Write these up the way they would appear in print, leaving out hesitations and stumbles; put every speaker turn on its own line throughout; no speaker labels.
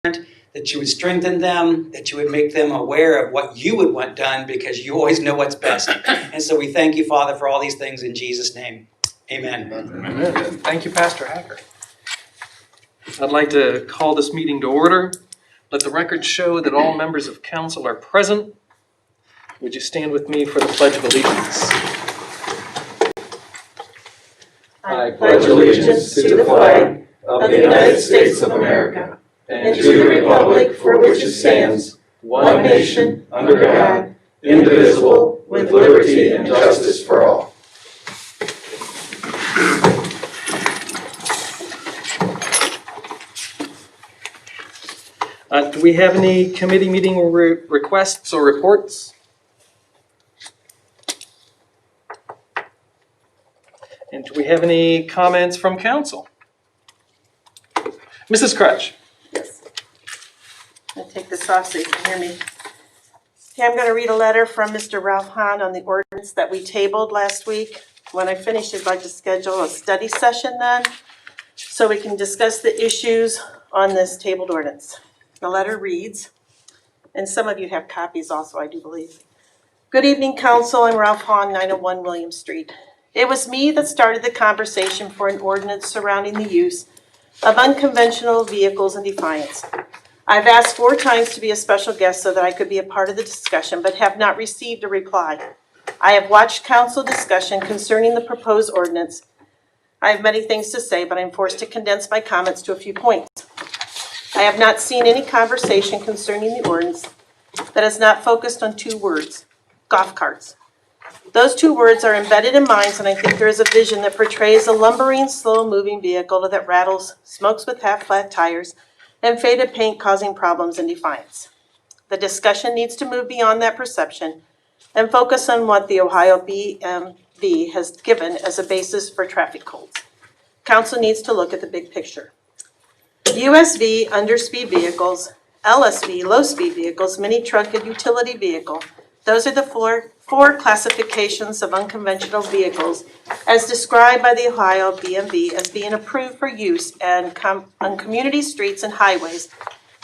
that you would strengthen them, that you would make them aware of what you would want done, because you always know what's best. And so we thank you, Father, for all these things in Jesus' name. Amen.
Amen. Thank you, Pastor Hacker. I'd like to call this meeting to order. Let the record show that all members of council are present. Would you stand with me for the Pledge of Allegiance?
I pledge allegiance to the flag of the United States of America and to the republic for which it stands, one nation, under God, indivisible, with liberty and justice for all.
Do we have any committee meeting requests or reports? And do we have any comments from council? Mrs. Crutch.
Yes. I'll take this off so you can hear me. Okay, I'm going to read a letter from Mr. Ralph Hahn on the ordinance that we tabled last week. When I finish, I'd like to schedule a study session then, so we can discuss the issues on this tabled ordinance. The letter reads, and some of you have copies also, I do believe. Good evening, Council. I'm Ralph Hahn, 901 William Street. It was me that started the conversation for an ordinance surrounding the use of unconventional vehicles in Defiance. I've asked 4 times to be a special guest so that I could be a part of the discussion, but have not received a reply. I have watched council discussion concerning the proposed ordinance. I have many things to say, but I'm forced to condense my comments to a few points. I have not seen any conversation concerning the ordinance that is not focused on 2 words, golf carts. Those 2 words are embedded in minds, and I think there is a vision that portrays a lumbering, slow-moving vehicle that rattles, smokes with half-flat tires, and faded paint causing problems in Defiance. The discussion needs to move beyond that perception and focus on what the Ohio BMV has given as a basis for traffic codes. Council needs to look at the big picture. USV, underspeed vehicles, LSV, low-speed vehicles, mini truck, and utility vehicle. Those are the four classifications of unconventional vehicles as described by the Ohio BMV as being approved for use on community streets and highways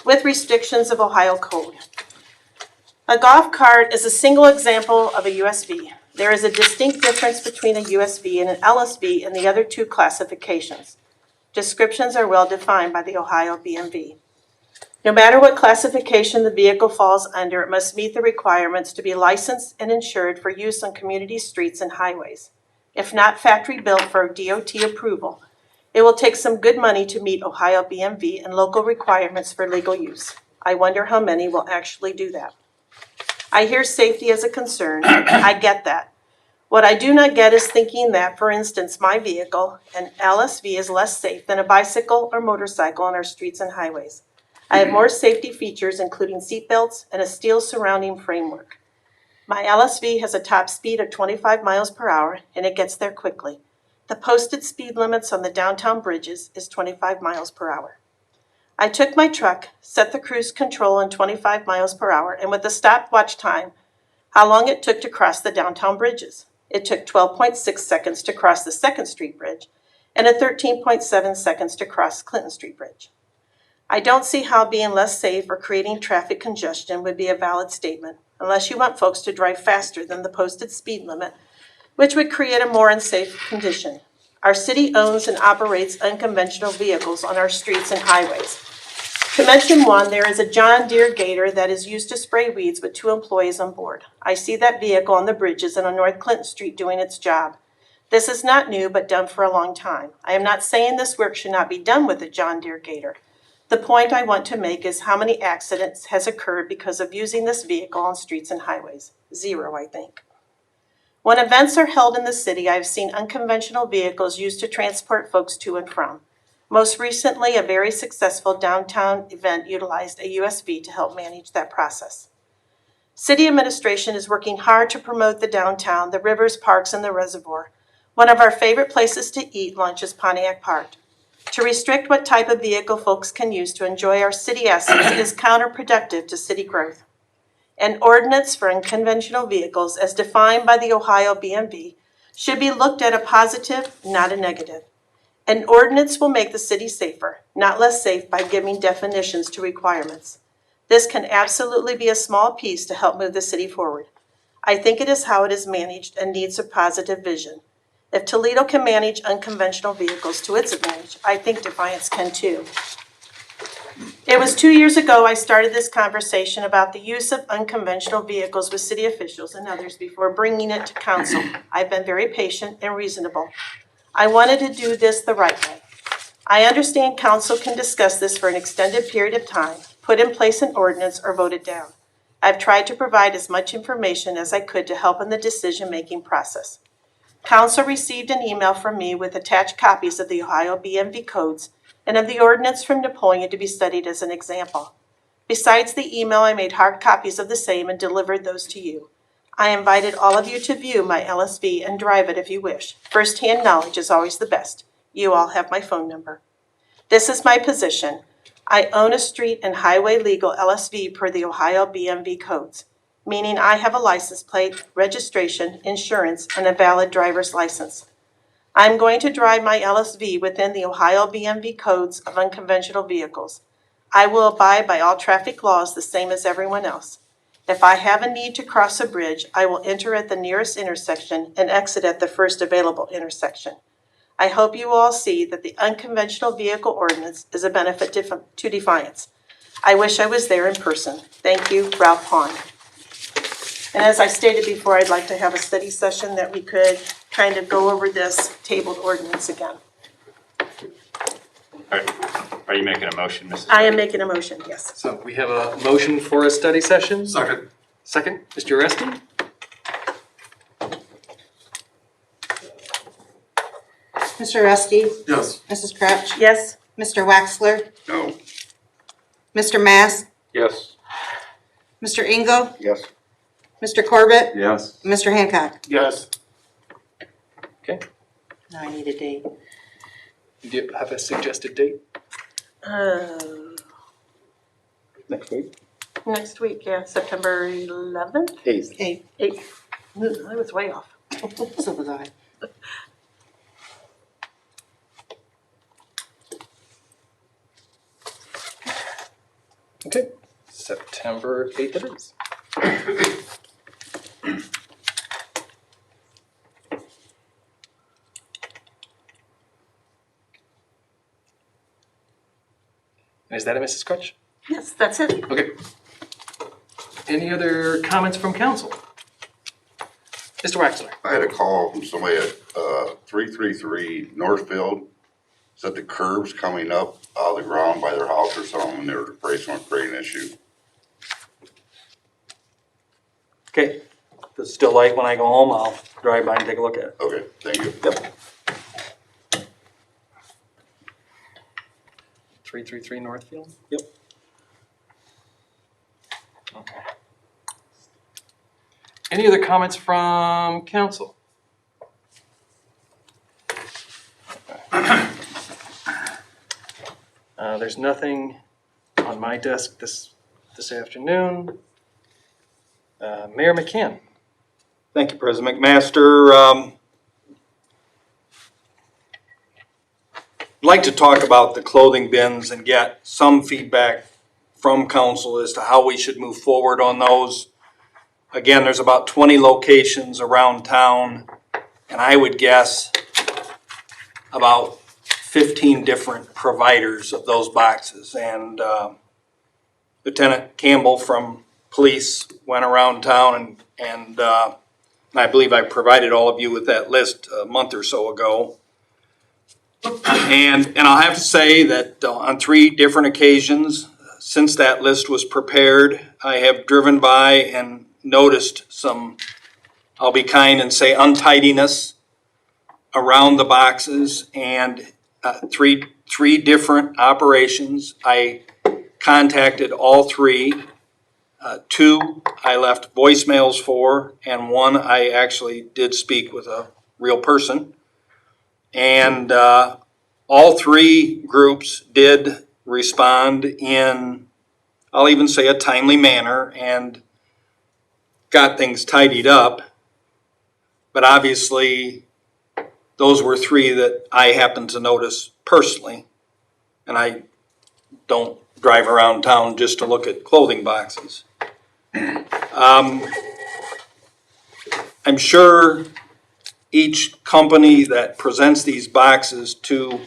with restrictions of Ohio code. A golf cart is a single example of a USV. There is a distinct difference between a USV and an LSV in the other 2 classifications. Descriptions are well defined by the Ohio BMV. No matter what classification the vehicle falls under, it must meet the requirements to be licensed and insured for use on community streets and highways. If not factory built for DOT approval, it will take some good money to meet Ohio BMV and local requirements for legal use. I wonder how many will actually do that. I hear safety as a concern. I get that. What I do not get is thinking that, for instance, my vehicle, an LSV, is less safe than a bicycle or motorcycle on our streets and highways. I have more safety features, including seat belts and a steel surrounding framework. My LSV has a top speed of 25 miles per hour, and it gets there quickly. The posted speed limits on the downtown bridges is 25 miles per hour. I took my truck, set the cruise control on 25 miles per hour, and with the stopwatch time, how long it took to cross the downtown bridges. It took 12.6 seconds to cross the 2nd Street Bridge and 13.7 seconds to cross Clinton Street Bridge. I don't see how being less safe or creating traffic congestion would be a valid statement unless you want folks to drive faster than the posted speed limit, which would create a more unsafe condition. Our city owns and operates unconventional vehicles on our streets and highways. To mention one, there is a John Deere Gator that is used to spray weeds with 2 employees on board. I see that vehicle on the bridges and on North Clinton Street doing its job. This is not new, but done for a long time. I am not saying this work should not be done with a John Deere Gator. The point I want to make is how many accidents has occurred because of using this vehicle on streets and highways. 0, I think. When events are held in the city, I have seen unconventional vehicles used to transport folks to and from. Most recently, a very successful downtown event utilized a USV to help manage that process. City administration is working hard to promote the downtown, the rivers, parks, and the reservoir. One of our favorite places to eat lunch is Pontiac Park. To restrict what type of vehicle folks can use to enjoy our city assets is counterproductive to city growth. An ordinance for unconventional vehicles, as defined by the Ohio BMV, should be looked at a positive, not a negative. An ordinance will make the city safer, not less safe, by giving definitions to requirements. This can absolutely be a small piece to help move the city forward. I think it is how it is managed and needs a positive vision. If Toledo can manage unconventional vehicles to its advantage, I think Defiance can too. It was 2 years ago I started this conversation about the use of unconventional vehicles with city officials and others before bringing it to council. I've been very patient and reasonable. I wanted to do this the right way. I understand council can discuss this for an extended period of time, put in place an ordinance, or vote it down. I've tried to provide as much information as I could to help in the decision-making process. Council received an email from me with attached copies of the Ohio BMV codes and of the ordinance from Napoleon to be studied as an example. Besides the email, I made hard copies of the same and delivered those to you. I invited all of you to view my LSV and drive it if you wish. First-hand knowledge is always the best. You all have my phone number. This is my position. I own a street and highway legal LSV per the Ohio BMV codes, meaning I have a license plate, registration, insurance, and a valid driver's license. I'm going to drive my LSV within the Ohio BMV codes of unconventional vehicles. I will abide by all traffic laws the same as everyone else. If I have a need to cross a bridge, I will enter at the nearest intersection and exit at the first available intersection. I hope you all see that the unconventional vehicle ordinance is a benefit to Defiance. I wish I was there in person. Thank you, Ralph Hahn. And as I stated before, I'd like to have a study session that we could kind of go over this tabled ordinance again.
Are you making a motion, Mrs.?
I am making a motion, yes.
So we have a motion for a study session.
Second.
Second, Mr. Oresti?
Mr. Rusty,
Yes.
Mrs. Crouch,
Yes?
Mr. Waxler,
No.
Mr. Mass,
Yes.
Mr. Engel,
Yes.
Mr. Corbett,
Yes.
Mr. Hancock.
Yes.
Okay.
Now I need a date.
Do you have a suggested date?
Next week.
Next week, yeah, September 11th?
8th.
Okay,
8th. I was way off.
so was I.
Okay, September 8th it is. And is that it, Mrs. Crutch?
Yes, that's it.
Okay. Any other comments from council? Mr. Waxler?
I had a call from somebody at 333 Northfield, said the curb's coming up out of the ground by their house or something, and they were afraid someone created an issue.
Okay, if it's still light when I go home, I'll drive by and take a look at it.
Okay, thank you.
Yep.
333 Northfield?
Yep.
Okay. Any other comments from council? There's nothing on my desk this afternoon. Mayor McCann.
Thank you, President McMaster. I'd like to talk about the clothing bins and get some feedback from council as to how we should move forward on those. Again, there's about 20 locations around town, and I would guess about 15 different providers of those boxes. And Lieutenant Campbell from police went around town and I believe I provided all of you with that list a month or so ago. And I'll have to say that on 3 different occasions since that list was prepared, I have driven by and noticed some, I'll be kind and say, untidiness around the boxes. And three different operations, I contacted all 3. 2 I left voicemails for, and 1 I actually did speak with a real person. And all 3 groups did respond in, I'll even say, a timely manner and got things tidied up. But obviously, those were three that I happened to notice personally. And I don't drive around town just to look at clothing boxes. I'm sure each company that presents these boxes to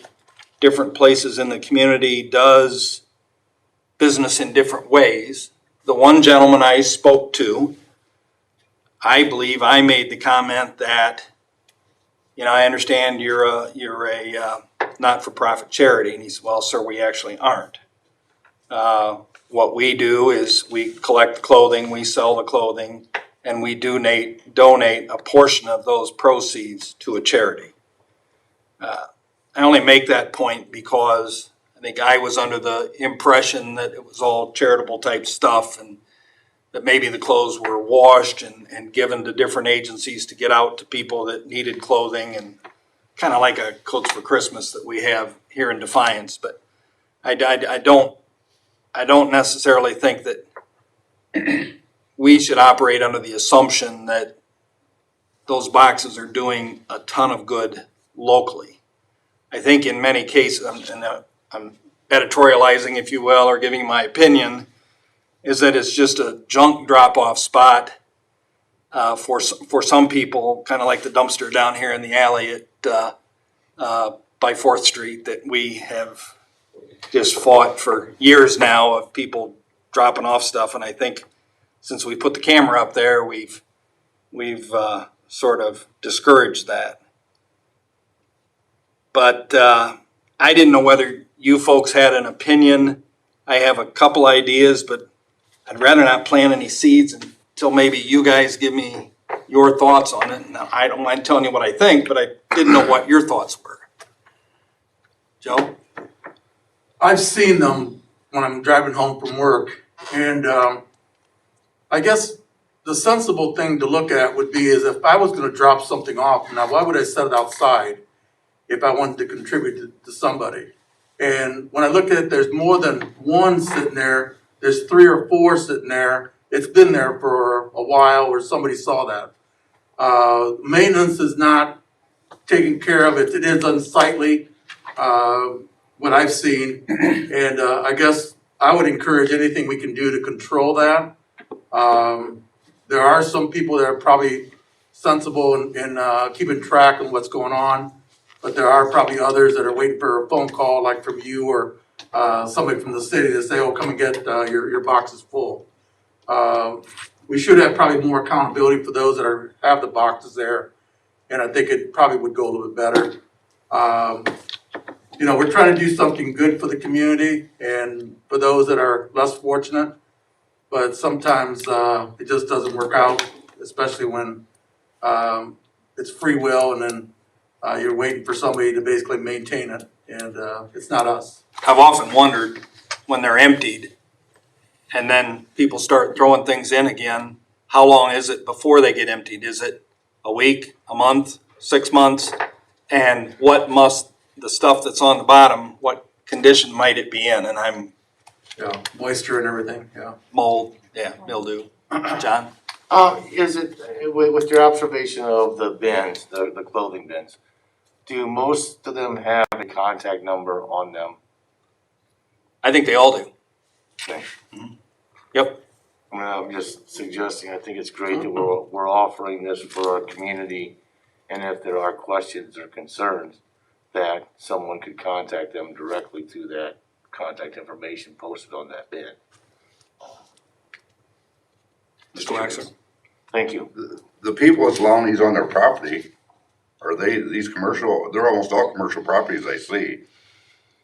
different places in the community does business in different ways. The one gentleman I spoke to, I believe I made the comment that, you know, I understand you're a not-for-profit charity. And he said, well, sir, we actually aren't. What we do is we collect the clothing, we sell the clothing, and we donate a portion of those proceeds to a charity. I only make that point because I think I was under the impression that it was all charitable type stuff and that maybe the clothes were washed and given to different agencies to get out to people that needed clothing, and kind of like a Coats for Christmas that we have here in Defiance. But I don't necessarily think that we should operate under the assumption that those boxes are doing a ton of good locally. I think in many cases, and I'm editorializing, if you will, or giving my opinion, is that it's just a junk drop-off spot for some people, kind of like the dumpster down here in the alley at by 4th Street that we have just fought for years now of people dropping off stuff. And I think since we put the camera up there, we've sort of discouraged that. But I didn't know whether you folks had an opinion. I have a couple ideas, but I'd rather not plant any seeds until maybe you guys give me your thoughts on it. Now, I don't mind telling you what I think, but I didn't know what your thoughts were. Joe?
I've seen them when I'm driving home from work, and I guess the sensible thing to look at would be is if I was going to drop something off, now why would I set it outside if I wanted to contribute to somebody? And when I look at it, there's more than one sitting there. There's 3 or 4 sitting there. It's been there for a while, or somebody saw that. Maintenance is not taken care of. It is unsightly, what I've seen. And I guess I would encourage anything we can do to control that. There are some people that are probably sensible in keeping track of what's going on, but there are probably others that are waiting for a phone call, like from you or somebody from the city to say, oh, come and get your box is full. We should have probably more accountability for those that have the boxes there, and I think it probably would go a little bit better. You know, we're trying to do something good for the community and for those that are less fortunate, but sometimes it just doesn't work out, especially when it's free will and then you're waiting for somebody to basically maintain it, and it's not us.
I've often wondered when they're emptied and then people start throwing things in again, how long is it before they get emptied? Is it a week, a month, 6 months? And what must the stuff that's on the bottom, what condition might it be in? And I'm
Yeah, moisture and everything, yeah.
mold, mildew. John?
Is it, with your observation of the bins, the clothing bins, do most of them have a contact number on them?
I think they all do.
Okay.
Mm-hmm. Yep.
I mean, I'm just suggesting, I think it's great that we're offering this for our community, and if there are questions or concerns, that someone could contact them directly through that contact information posted on that bin.
Mr. Waxer?
Thank you.
The people that's allowing these on their property, these commercial, they're almost all commercial properties I see.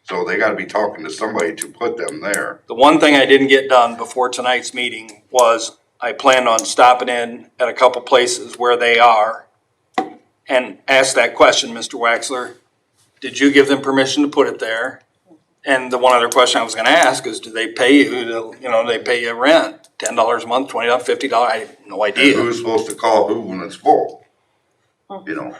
So they gotta be talking to somebody to put them there.
The one thing I didn't get done before tonight's meeting was I planned on stopping in at a couple places where they are and ask that question, Mr. Waxler. Did you give them permission to put it there? And the one other question I was gonna ask is, do they pay you, they pay you rent, $10 a month, $20, $50? I have no
And
idea.
who's supposed to call who when it's full? You know?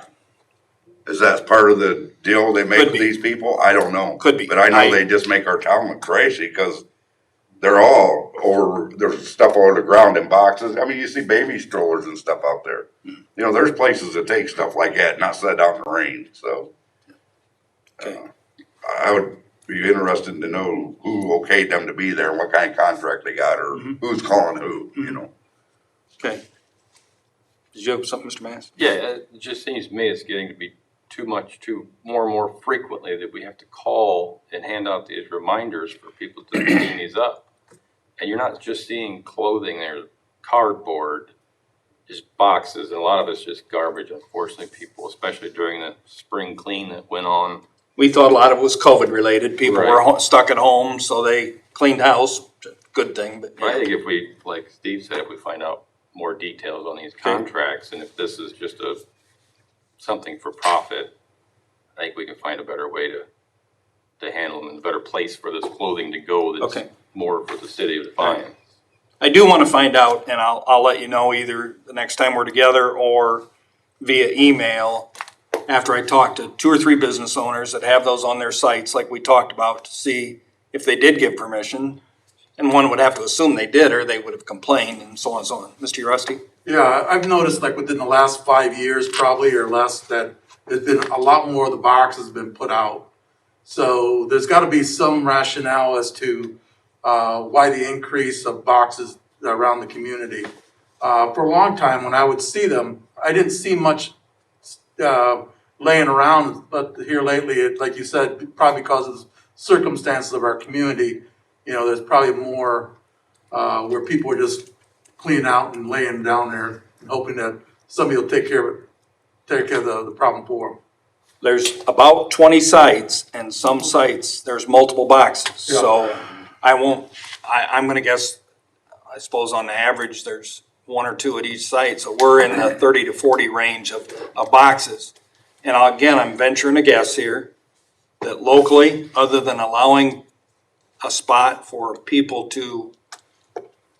Is that part of the deal they make
Could
with
be.
these people? I don't know.
Could be.
But I know they just make our town look trashy because they're all over where there's stuff on the ground in boxes. I mean, you see baby strollers and stuff out there. You know, there's places that take stuff like that, not set out in the rain, so. I would be interested to know who okayed them to be there and what kind of contract they got or who's calling who, you know.
Okay. Did you have something, Mr. Mass?
Yeah, it just seems to me it's getting to be too much, more and more frequently that we have to call and hand out these reminders for people to clean these up. And you're not just seeing clothing there, cardboard, just boxes, and a lot of it's just garbage. Unfortunately, people, especially during the spring clean that went on.
We thought a lot of it was COVID related. People were
Right.
stuck at home, so they cleaned house. Good thing, but
I think if we, like Steve said, if we find out more details on these contracts, and if this is just something for profit, I think we can find a better way to handle them, and a better place for this clothing to go that's
Okay.
more for the city of Defiance.
I do want to find out, and I'll let you know either the next time we're together or via email after I talk to 2 or 3 business owners that have those on their sites like we talked about to see if they did give permission. And one would have to assume they did or they would have complained and so on and so on. Mr. Rusty?
Yeah, I've noticed like within the last 5 years probably or less that there's been a lot more of the boxes been put out. So there's got to be some rationale as to why the increase of boxes around the community. For a long time, when I would see them, I didn't see much laying around, but here lately, like you said, probably because of the circumstances of our community, you know, there's probably more where people are just cleaning out and laying down there and hoping that somebody will take care of the problem for them.
There's about 20 sites and some sites, there's multiple boxes.
Yeah.
So I'm going to guess, I suppose on the average, there's 1 or 2 at each site. So we're in the 30 to 40 range of boxes. And again, I'm venturing a guess here that locally, other than allowing a spot for people to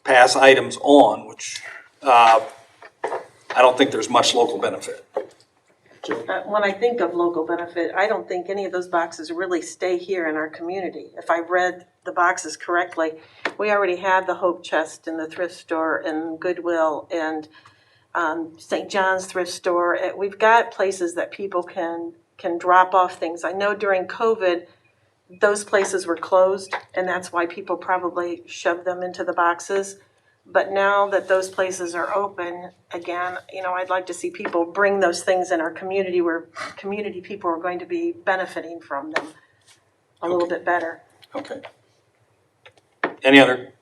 pass items on, which I don't think there's much local benefit.
When I think of local benefit, I don't think any of those boxes really stay here in our community. If I read the boxes correctly, we already have the Hope Chest and the thrift store and Goodwill and St. John's thrift store. We've got places that people can drop off things. I know during COVID, those places were closed, and that's why people probably shoved them into the boxes. But now that those places are open again, you know, I'd like to see people bring those things in our community where community people are going to be benefiting from them a little bit better.
Okay. Any other?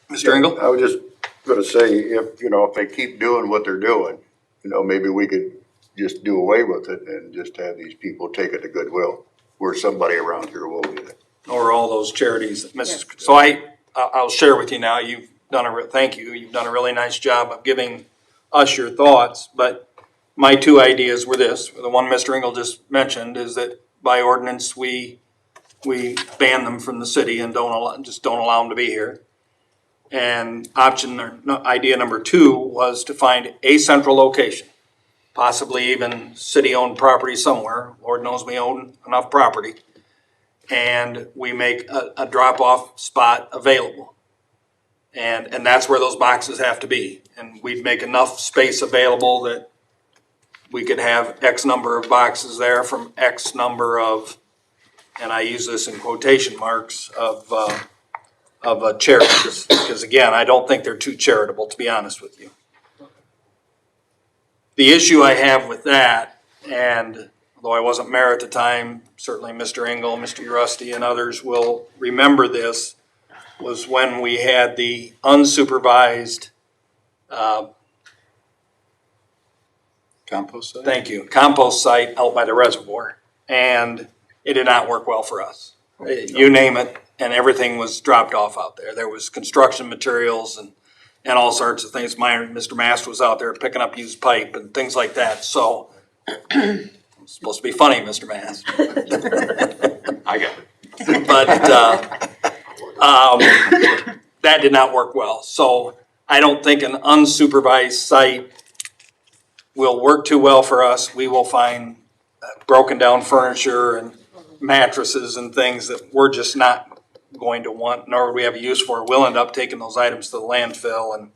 Mr. Engel?
I was just gonna say, if they keep doing what they're doing, maybe we could just do away with it and just have these people take it to Goodwill, where somebody around here will get it.
Or all those charities that Mrs.
Yes.
So I'll share with you now, thank you. You've done a really nice job of giving us your thoughts, but my 2 ideas were this. The one Mr. Engel just mentioned is that by ordinance, we ban them from the city and don't allow them to be here. And idea number 2 was to find a central location, possibly even city-owned property somewhere. Lord knows we own enough property. And we make a drop-off spot available. And that's where those boxes have to be. And we'd make enough space available that we could have X number of boxes there from X number of, and I use this in quotation marks, of charities. Because again, I don't think they're too charitable, to be honest with you. The issue I have with that, and although I wasn't mayor at the time, certainly Mr. Engel, Mr. Rusty, and others will remember this, was when we had the unsupervised,
Compost site?
thank you, compost site out by the reservoir. And it did not work well for us. You name it, and everything was dropped off out there. There was construction materials and all sorts of things. Mr. Mast was out there picking up used pipe and things like that. So it's supposed to be funny, Mr. Mast.
I got it.
But that did not work well. So I don't think an unsupervised site will work too well for us. We will find broken down furniture and mattresses and things that we're just not going to want, nor would we have a use for it. We'll end up taking those items to the landfill, and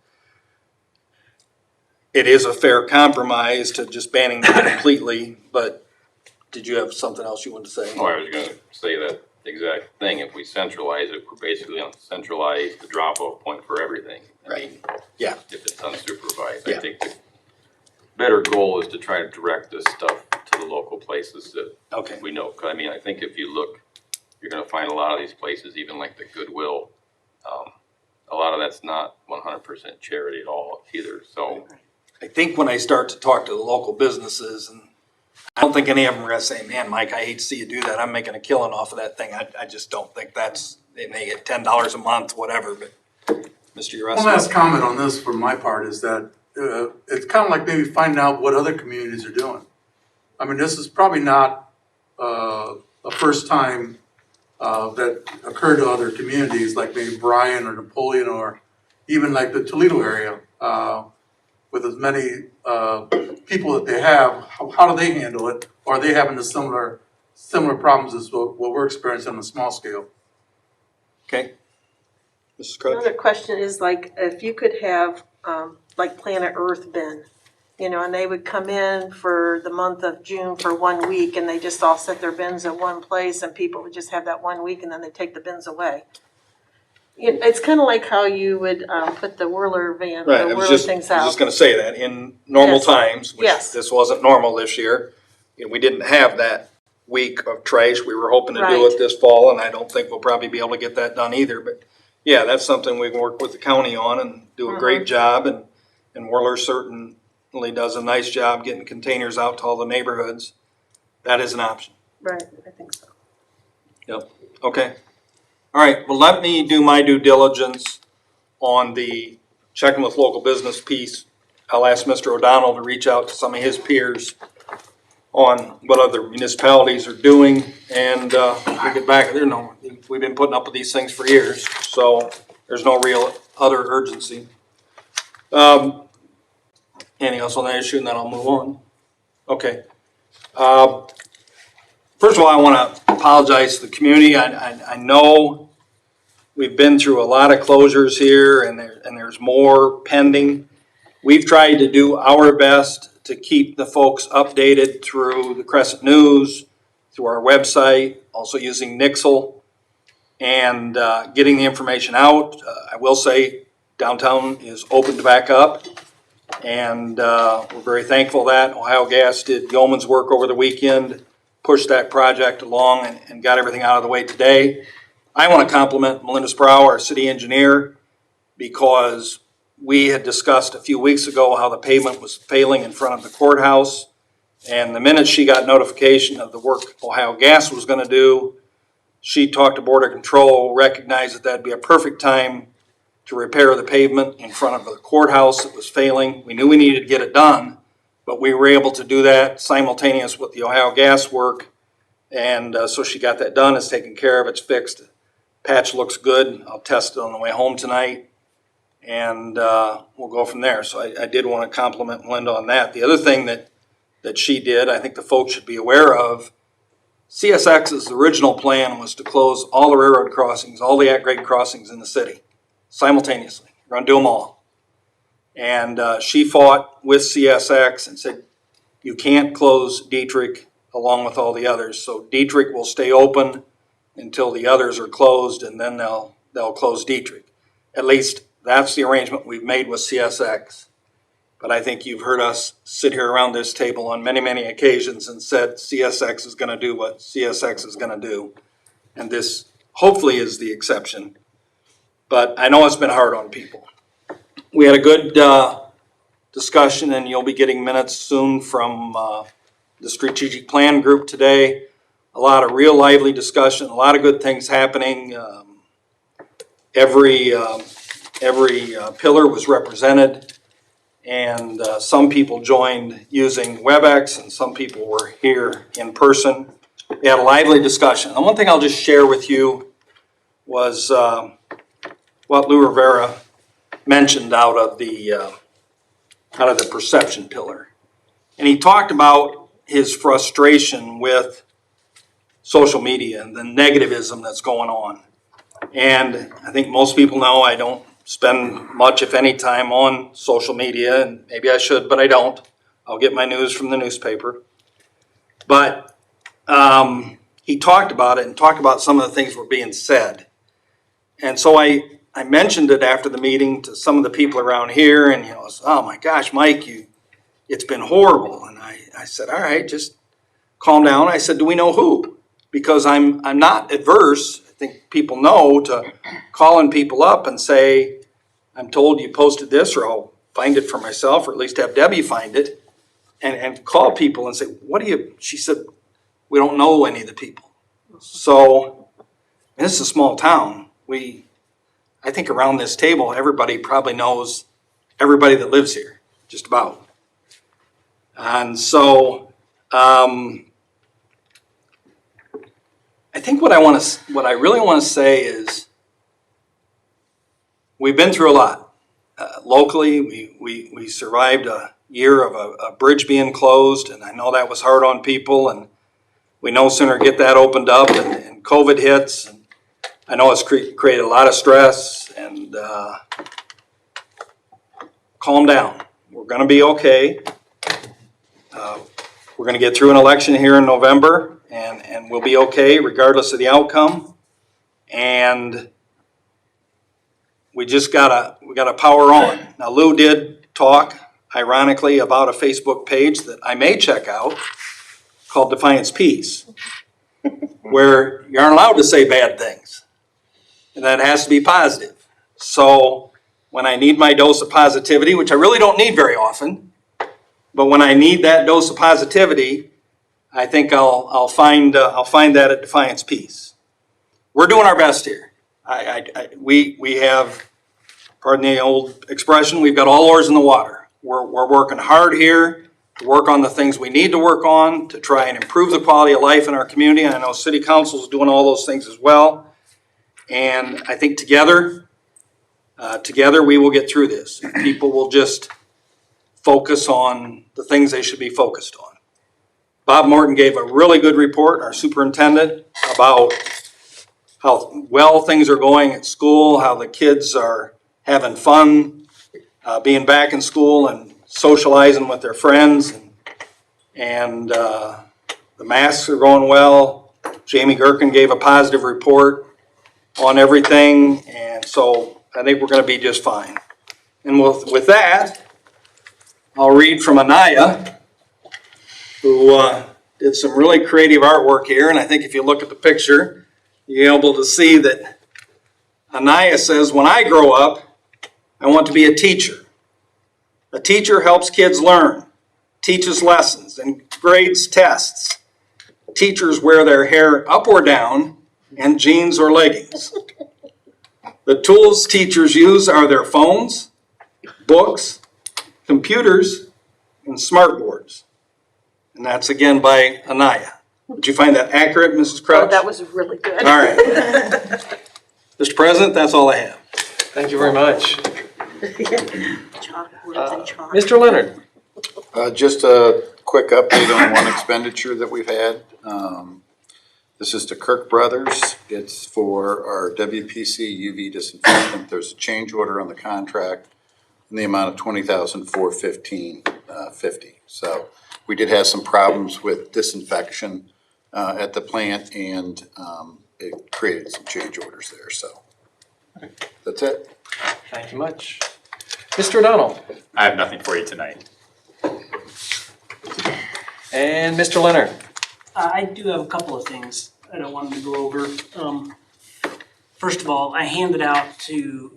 it is a fair compromise to just banning them completely, but did you have something else you wanted to say?
Oh, I was gonna say that exact thing. If we centralize it, we're basically gonna centralize the drop-off point for everything. I mean,
Yeah.
if it's unsupervised,
Yeah.
I think the better goal is to try to direct this stuff to the local places that
Okay.
we know. 'Cause I mean, I think if you look, you're gonna find a lot of these places, even like the Goodwill, a lot of that's not 100% charity at all either, so.
I think when I start to talk to the local businesses, and I don't think any of them are gonna say, man, Mike, I hate to see you do that. I'm making a killing off of that thing. I just don't think they may get $10 a month, whatever, but Mr.
One
Uresi.
last comment on this for my part is that it's kind of like maybe finding out what other communities are doing. I mean, this is probably not a first time that occurred to other communities, like maybe Bryan or Napoleon or even like the Toledo area. With as many people that they have, how do they handle it? Or are they having the similar problems as what we're experiencing on a small scale?
Okay. Mrs. Crutch?
Another question is like, if you could have, like Planet Earth bin, you know, and they would come in for the month of June for 1 week and they just all set their bins at one place and people would just have that 1 week and then they take the bins away. It's kind of like how you would put the Whirler van,
Right,
the
I was
Whirler
just
things out.
gonna say that, in normal
Yes.
times, which
Yes.
this wasn't normal this year, we didn't have that week of trash. We were hoping to do
Right.
it this fall, and I don't think we'll probably be able to get that done either, but yeah, that's something we can work with the county on and do a great job, and Whirler certainly does a nice job getting containers out to all the neighborhoods. That is an option.
Right, I think so.
Yep, okay. All right, well, let me do my due diligence on the checking with local business piece. I'll ask Mr. O'Donnell to reach out to some of his peers on what other municipalities are doing, and we'll get back. We've been putting up with these things for years, so there's no real other urgency. Anything else on that issue, and then I'll move on? Okay. First of all, I want to apologize to the community. I know we've been through a lot of closures here, and there's more pending. We've tried to do our best to keep the folks updated through the Crescent News, through our website, also using Nixle, and getting the information out. I will say downtown is opened back up, and we're very thankful that Ohio Gas did yeoman's work over the weekend, pushed that project along and got everything out of the way today. I want to compliment Melinda Sproul, our city engineer, because we had discussed a few weeks ago how the pavement was failing in front of the courthouse. And the minute she got notification of the work Ohio Gas was going to do, she talked to Border Control, recognized that that'd be a perfect time to repair the pavement in front of the courthouse that was failing. We knew we needed to get it done, but we were able to do that simultaneous with the Ohio Gas work. And so she got that done. It's taken care of. It's fixed. Patch looks good. I'll test it on the way home tonight, and we'll go from there. So I did want to compliment Melinda on that. The other thing that she did, I think the folks should be aware of, CSX's original plan was to close all the railroad crossings, all the at-grade crossings in the city simultaneously. We're going to do them all. And she fought with CSX and said, you can't close Dietrich along with all the others. So Dietrich will stay open until the others are closed, and then they'll close Dietrich. At least that's the arrangement we've made with CSX. But I think you've heard us sit here around this table on many, many occasions and said CSX is going to do what CSX is going to do. And this hopefully is the exception. But I know it's been hard on people. We had a good discussion, and you'll be getting minutes soon from the strategic plan group today. A lot of real lively discussion, a lot of good things happening. Every pillar was represented, and some people joined using WebEx, and some people were here in person. We had a lively discussion. And one thing I'll just share with you was what Lou Rivera mentioned out of the perception pillar. And he talked about his frustration with social media and the negativism that's going on. And I think most people know I don't spend much, if any, time on social media, and maybe I should, but I don't. I'll get my news from the newspaper. But he talked about it and talked about some of the things were being said. And so I mentioned it after the meeting to some of the people around here, and oh my gosh, Mike, it's been horrible. And I said, all right, just calm down. I said, do we know who? Because I'm not adverse, I think people know, to calling people up and say, I'm told you posted this, or I'll find it for myself, or at least have Debbie find it, and call people and say, she said, we don't know any of the people. So this is a small town. I think around this table, everybody probably knows everybody that lives here, just about. And so, I think what I really want to say is, we've been through a lot. Locally, we survived a year of a bridge being closed, and I know that was hard on people, and we no sooner get that opened up and COVID hits, and I know it's created a lot of stress, and calm down. We're going to be okay. We're going to get through an election here in November, and we'll be okay regardless of the outcome. And we gotta power on. Now, Lou did talk, ironically, about a Facebook page that I may check out called Defiance Peace, where you aren't allowed to say bad things, and that has to be positive. So when I need my dose of positivity, which I really don't need very often, but when I need that dose of positivity, I think I'll find that at Defiance Peace. We're doing our best here. We have, pardon the old expression, we've got all oars in the water. We're working hard here to work on the things we need to work on to try and improve the quality of life in our community. And I know City Council is doing all those things as well. And I think together we will get through this. People will just focus on the things they should be focused on. Bob Morton gave a really good report, our superintendent, about how well things are going at school, how the kids are having fun, being back in school and socializing with their friends, and the masks are going well. Jamie Gherkin gave a positive report on everything, and so I think we're going to be just fine. And with that, I'll read from Anaya, who did some really creative artwork here, and I think if you look at the picture, you're able to see that Anaya says, when I grow up, I want to be a teacher. A teacher helps kids learn, teaches lessons, and grades tests. Teachers wear their hair up or down and jeans or leggings. The tools teachers use are their phones, books, computers, and smartboards. And that's again by Anaya. Did you find that accurate, Mrs. Crouch?
Oh, that was really good.
All right. Mr. President, that's all I have.
Thank you very much.
Chalkboards and chalk.
Mr. Leonard.
Just a quick update on one expenditure that we've had. This is to Kirk Brothers. It's for our WPC UV disinfectant. There's a change order on the contract in the amount of $20,415.50. So we did have some problems with disinfection at the plant, and it created some change orders there. So that's it.
Thank you much. Mr. O'Donnell.
I have nothing for you tonight.
And Mr. Leonard.
I do have a couple of things that I wanted to go over. First of all, I handed out to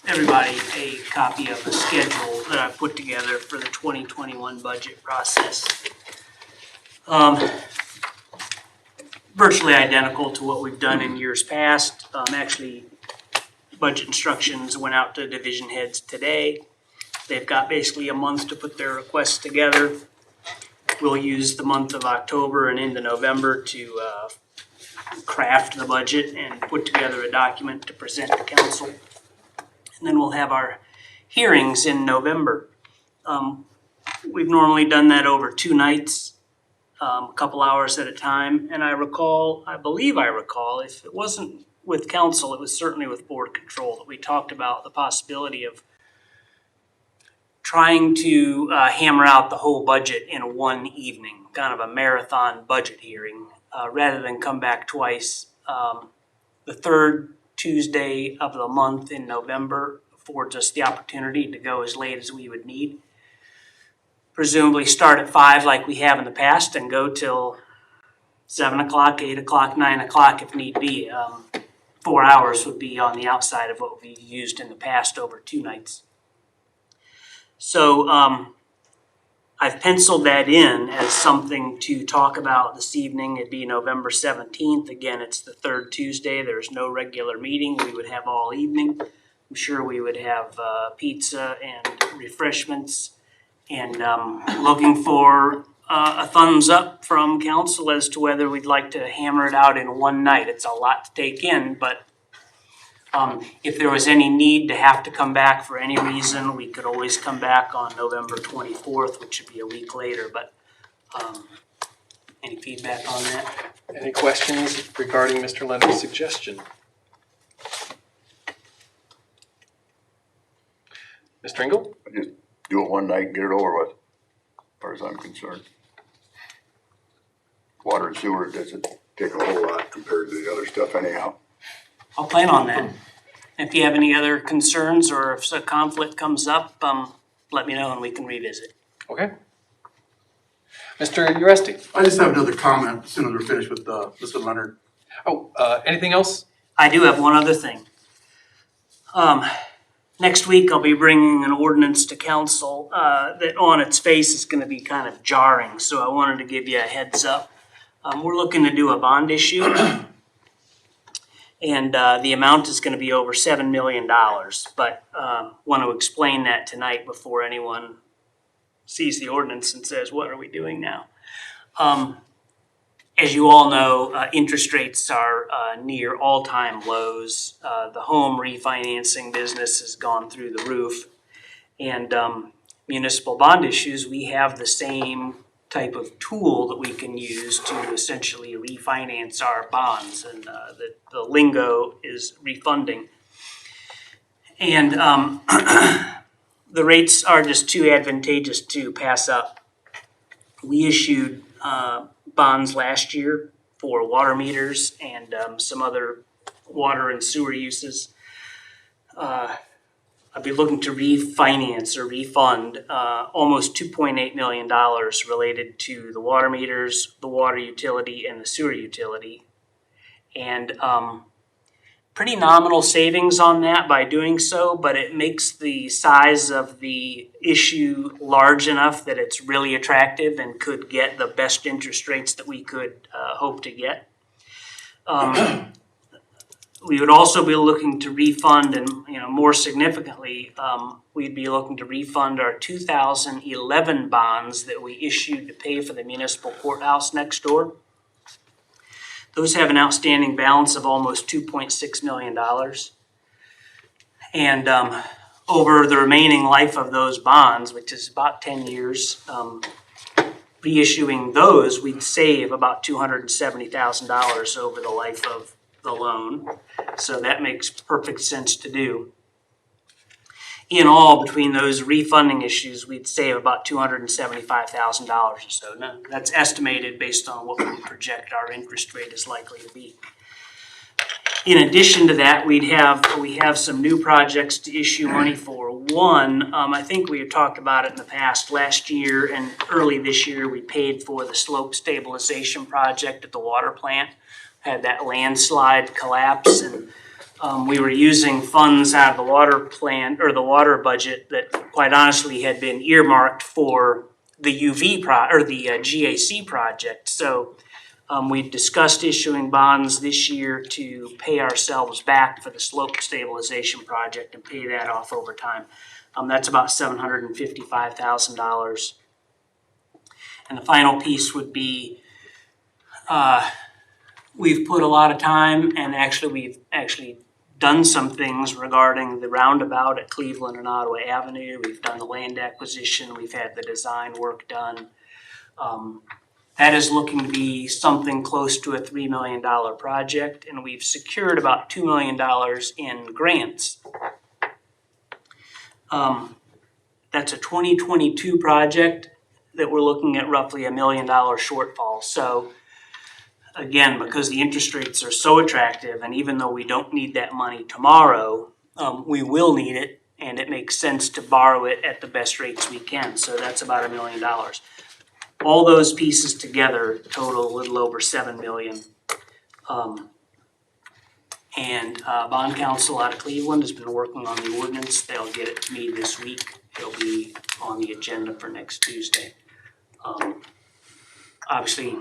everybody a copy of a schedule that I put together for the 2021 budget process. Virtually identical to what we've done in years past. Actually, budget instructions went out to division heads today. They've got basically a month to put their requests together. We'll use the month of October and into November to craft the budget and put together a document to present to council. And then we'll have our hearings in November. We've normally done that over 2 nights, a couple hours at a time. And I believe I recall, if it wasn't with council, it was certainly with board control that we talked about the possibility of trying to hammer out the whole budget in one evening, kind of a marathon budget hearing, rather than come back twice. The third Tuesday of the month in November affords us the opportunity to go as late as we would need. Presumably start at 5 like we have in the past and go till 7 o'clock, 8 o'clock, 9 o'clock if need be. 4 hours would be on the outside of what we used in the past over 2 nights. So I've penciled that in as something to talk about this evening. It'd be November 17th. Again, it's the third Tuesday. There's no regular meeting. We would have all evening. I'm sure we would have pizza and refreshments. And looking for a thumbs up from council as to whether we'd like to hammer it out in one night. It's a lot to take in, but if there was any need to have to come back for any reason, we could always come back on November 24th, which would be a week later. But any feedback on that?
Any questions regarding Mr. Leonard's suggestion? Mr. Engel?
Just do it one night and get it over with, as far as I'm concerned. Water and sewer doesn't take a whole lot compared to the other stuff anyhow.
I'll plan on that. If you have any other concerns or if a conflict comes up, let me know and we can revisit.
Okay. Mr. Uresti?
I just have another comment as soon as we're finished with Mr. Leonard.
Oh, anything else?
I do have one other thing. Next week, I'll be bringing an ordinance to council that on its face is going to be kind of jarring, so I wanted to give you a heads up. We're looking to do a bond issue, and the amount is going to be over $7 million, but want to explain that tonight before anyone sees the ordinance and says, what are we doing now? As you all know, interest rates are near all-time lows. The home refinancing business has gone through the roof. And municipal bond issues, we have the same type of tool that we can use to essentially refinance our bonds. And the lingo is refunding. And the rates are just too advantageous to pass up. We issued bonds last year for water meters and some other water and sewer uses. I'll be looking to refinance or refund almost $2.8 million related to the water meters, the water utility, and the sewer utility. And pretty nominal savings on that by doing so, but it makes the size of the issue large enough that it's really attractive and could get the best interest rates that we could hope to get. We would also be looking to refund, and more significantly, we'd be looking to refund our 2011 bonds that we issued to pay for the municipal courthouse next door. Those have an outstanding balance of almost $2.6 million. And over the remaining life of those bonds, which is about 10 years, reissuing those, we'd save about $270,000 over the life of the loan. So that makes perfect sense to do. In all, between those refunding issues, we'd save about $275,000 or so. Now, that's estimated based on what we project our interest rate is likely to be. In addition to that, we have some new projects to issue money for. One, I think we had talked about it in the past. Last year and early this year, we paid for the slope stabilization project at the water plant. Had that landslide collapse, and we were using funds out of the water plant or the water budget that, quite honestly, had been earmarked for the the GAC project. So we discussed issuing bonds this year to pay ourselves back for the slope stabilization project and pay that off over time. That's about $755,000. And the final piece would be we've put a lot of time, and we've done some things regarding the roundabout at Cleveland and Ottawa Avenue. We've done the land acquisition. We've had the design work done. That is looking to be something close to a $3 million project, and we've secured about $2 million in grants. That's a 2022 project that we're looking at roughly $1 million shortfall. So again, because the interest rates are so attractive, and even though we don't need that money tomorrow, we will need it, and it makes sense to borrow it at the best rates we can. So that's about $1 million. All those pieces together total a little over $7 million. Bond counsel out of Cleveland has been working on the ordinance. They'll get it to me this week. It'll be on the agenda for next Tuesday. Obviously,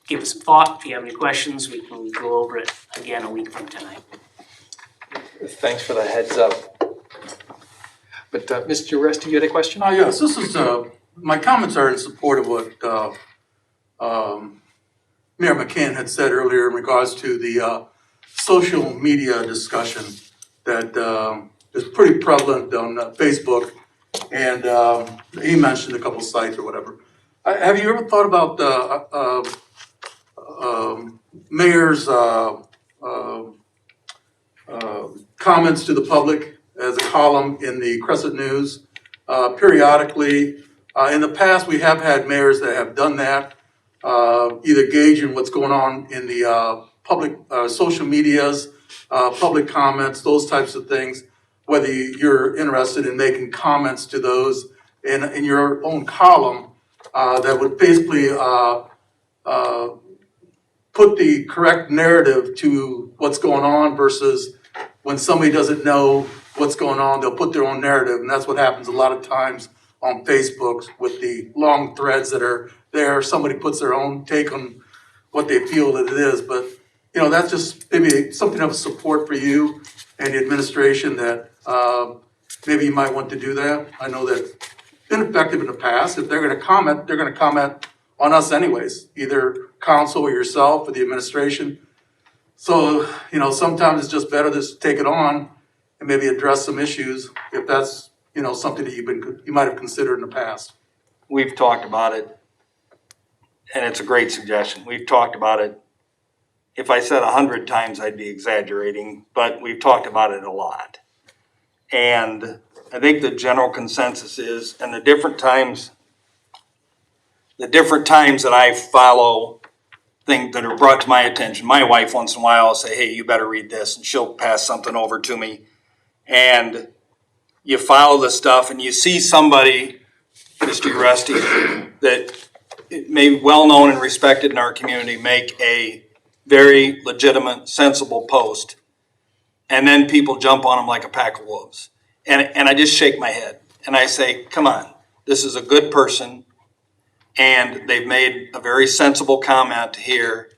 give it some thought. If you have any questions, we can go over it again a week from tonight.
Thanks for the heads up. But Mr. Rusty, you had a question?
Yes, this is, my comments are in support of what Mayor McCann had said earlier in regards to the social media discussion that is pretty prevalent on Facebook. And he mentioned a couple sites or whatever. Have you ever thought about the mayor's comments to the public as a column in the Crescent News? Periodically, in the past, we have had mayors that have done that, either gauging what's going on in the public social medias, public comments, those types of things, whether you're interested in making comments to those in your own column that would basically put the correct narrative to what's going on versus when somebody doesn't know what's going on, they'll put their own narrative. And that's what happens a lot of times on Facebook with the long threads that are there. Somebody puts their own take on what they feel that it is. But, you know, that's just maybe something of support for you and the administration that maybe you might want to do that. I know that been effective in the past. If they're going to comment on us anyways, either council or yourself or the administration. So, you know, sometimes it's just better to take it on and maybe address some issues if that's, you know, something that you might have considered in the past.
We've talked about it, and it's a great suggestion. We've talked about it. If I said 100 times, I'd be exaggerating, but we've talked about it a lot. And I think the general consensus is, and the different times that I follow things that are brought to my attention, my wife once in a while will say, hey, you better read this, and she'll pass something over to me. And you follow the stuff and you see somebody, Mr. Rusty, that may be well known and respected in our community, make a very legitimate, sensible post. And then people jump on them like a pack of wolves. And I just shake my head and I say, come on, this is a good person. And they've made a very sensible comment here.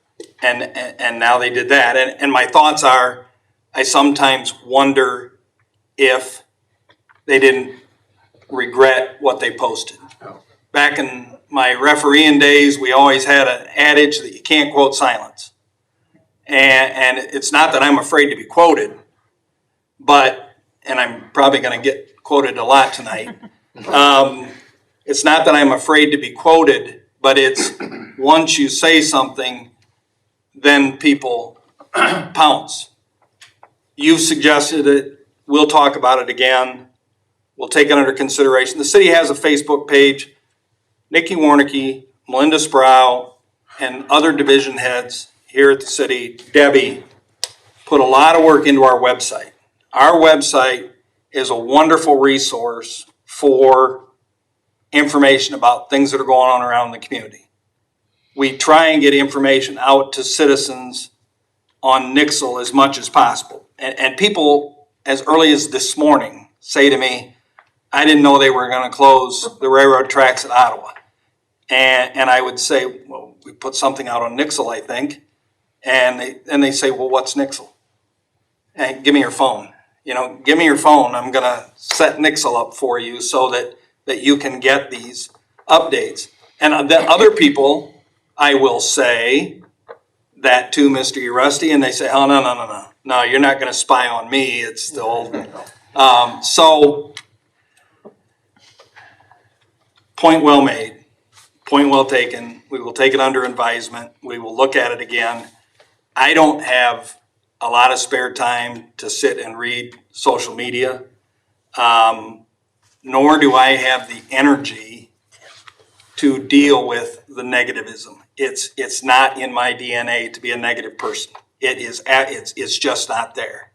And now they did that. And my thoughts are, I sometimes wonder if they didn't regret what they posted. Back in my refereeing days, we always had an adage that you can't quote silence. And it's not that I'm afraid to be quoted, but, and I'm probably going to get quoted a lot tonight. It's not that I'm afraid to be quoted, but it's once you say something, then people pounce. You've suggested it. We'll talk about it again. We'll take it under consideration. The city has a Facebook page. Nikki Warnicki, Melinda Sproul, and other division heads here at the city, Debbie, put a lot of work into our website. Our website is a wonderful resource for information about things that are going on around the community. We try and get information out to citizens on Nixle as much as possible. And people, as early as this morning, say to me, I didn't know they were going to close the railroad tracks at Ottawa. And I would say, well, we put something out on Nixle, I think. And they say, well, what's Nixle? Hey, give me your phone. You know, give me your phone. I'm going to set Nixle up for you so that you can get these updates. And then other people, I will say that to Mr. Rusty, and they say, oh, no, you're not going to spy on me. It's the old. So, point well made. Point well taken. We will take it under advisement. We will look at it again. I don't have a lot of spare time to sit and read social media, nor do I have the energy to deal with the negativism. It's not in my DNA to be a negative person. It's just not there.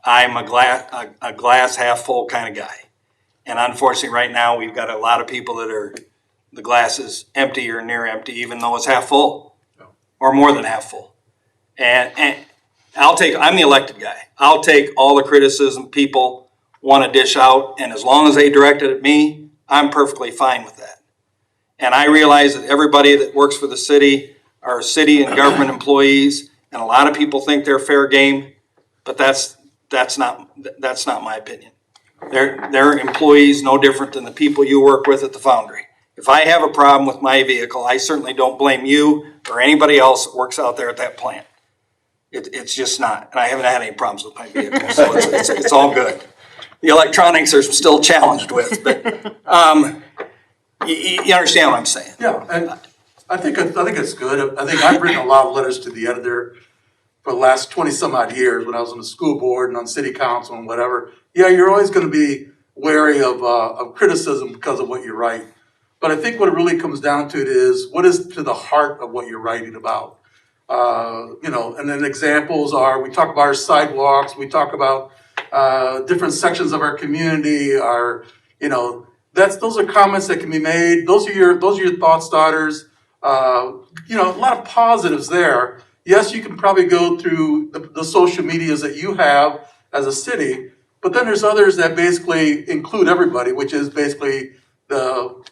I'm a glass half full kind of guy. And unfortunately, right now, we've got a lot of people that are, the glass is empty or near empty, even though it's half full or more than half full. And I'm the elected guy. I'll take all the criticism people want to dish out, and as long as they direct it at me, I'm perfectly fine with that. And I realize that everybody that works for the city are city and government employees, and a lot of people think they're fair game, but that's not my opinion. They're employees no different than the people you work with at the foundry. If I have a problem with my vehicle, I certainly don't blame you or anybody else that works out there at that plant. It's just not, and I haven't had any problems with my vehicle, so it's all good. The electronics are still challenged with, but you understand what I'm saying?
Yeah, and I think it's good. I think I've written a lot of letters to the editor for the last 20 some odd years when I was on the school board and on city council and whatever. Yeah, you're always going to be wary of criticism because of what you write. But I think what it really comes down to is what is to the heart of what you're writing about. And then examples are, we talk about our sidewalks, we talk about different sections of our community, those are comments that can be made. Those are your thought starters. A lot of positives there. Yes, you can probably go through the social medias that you have as a city, but then there's others that basically include everybody, which is basically the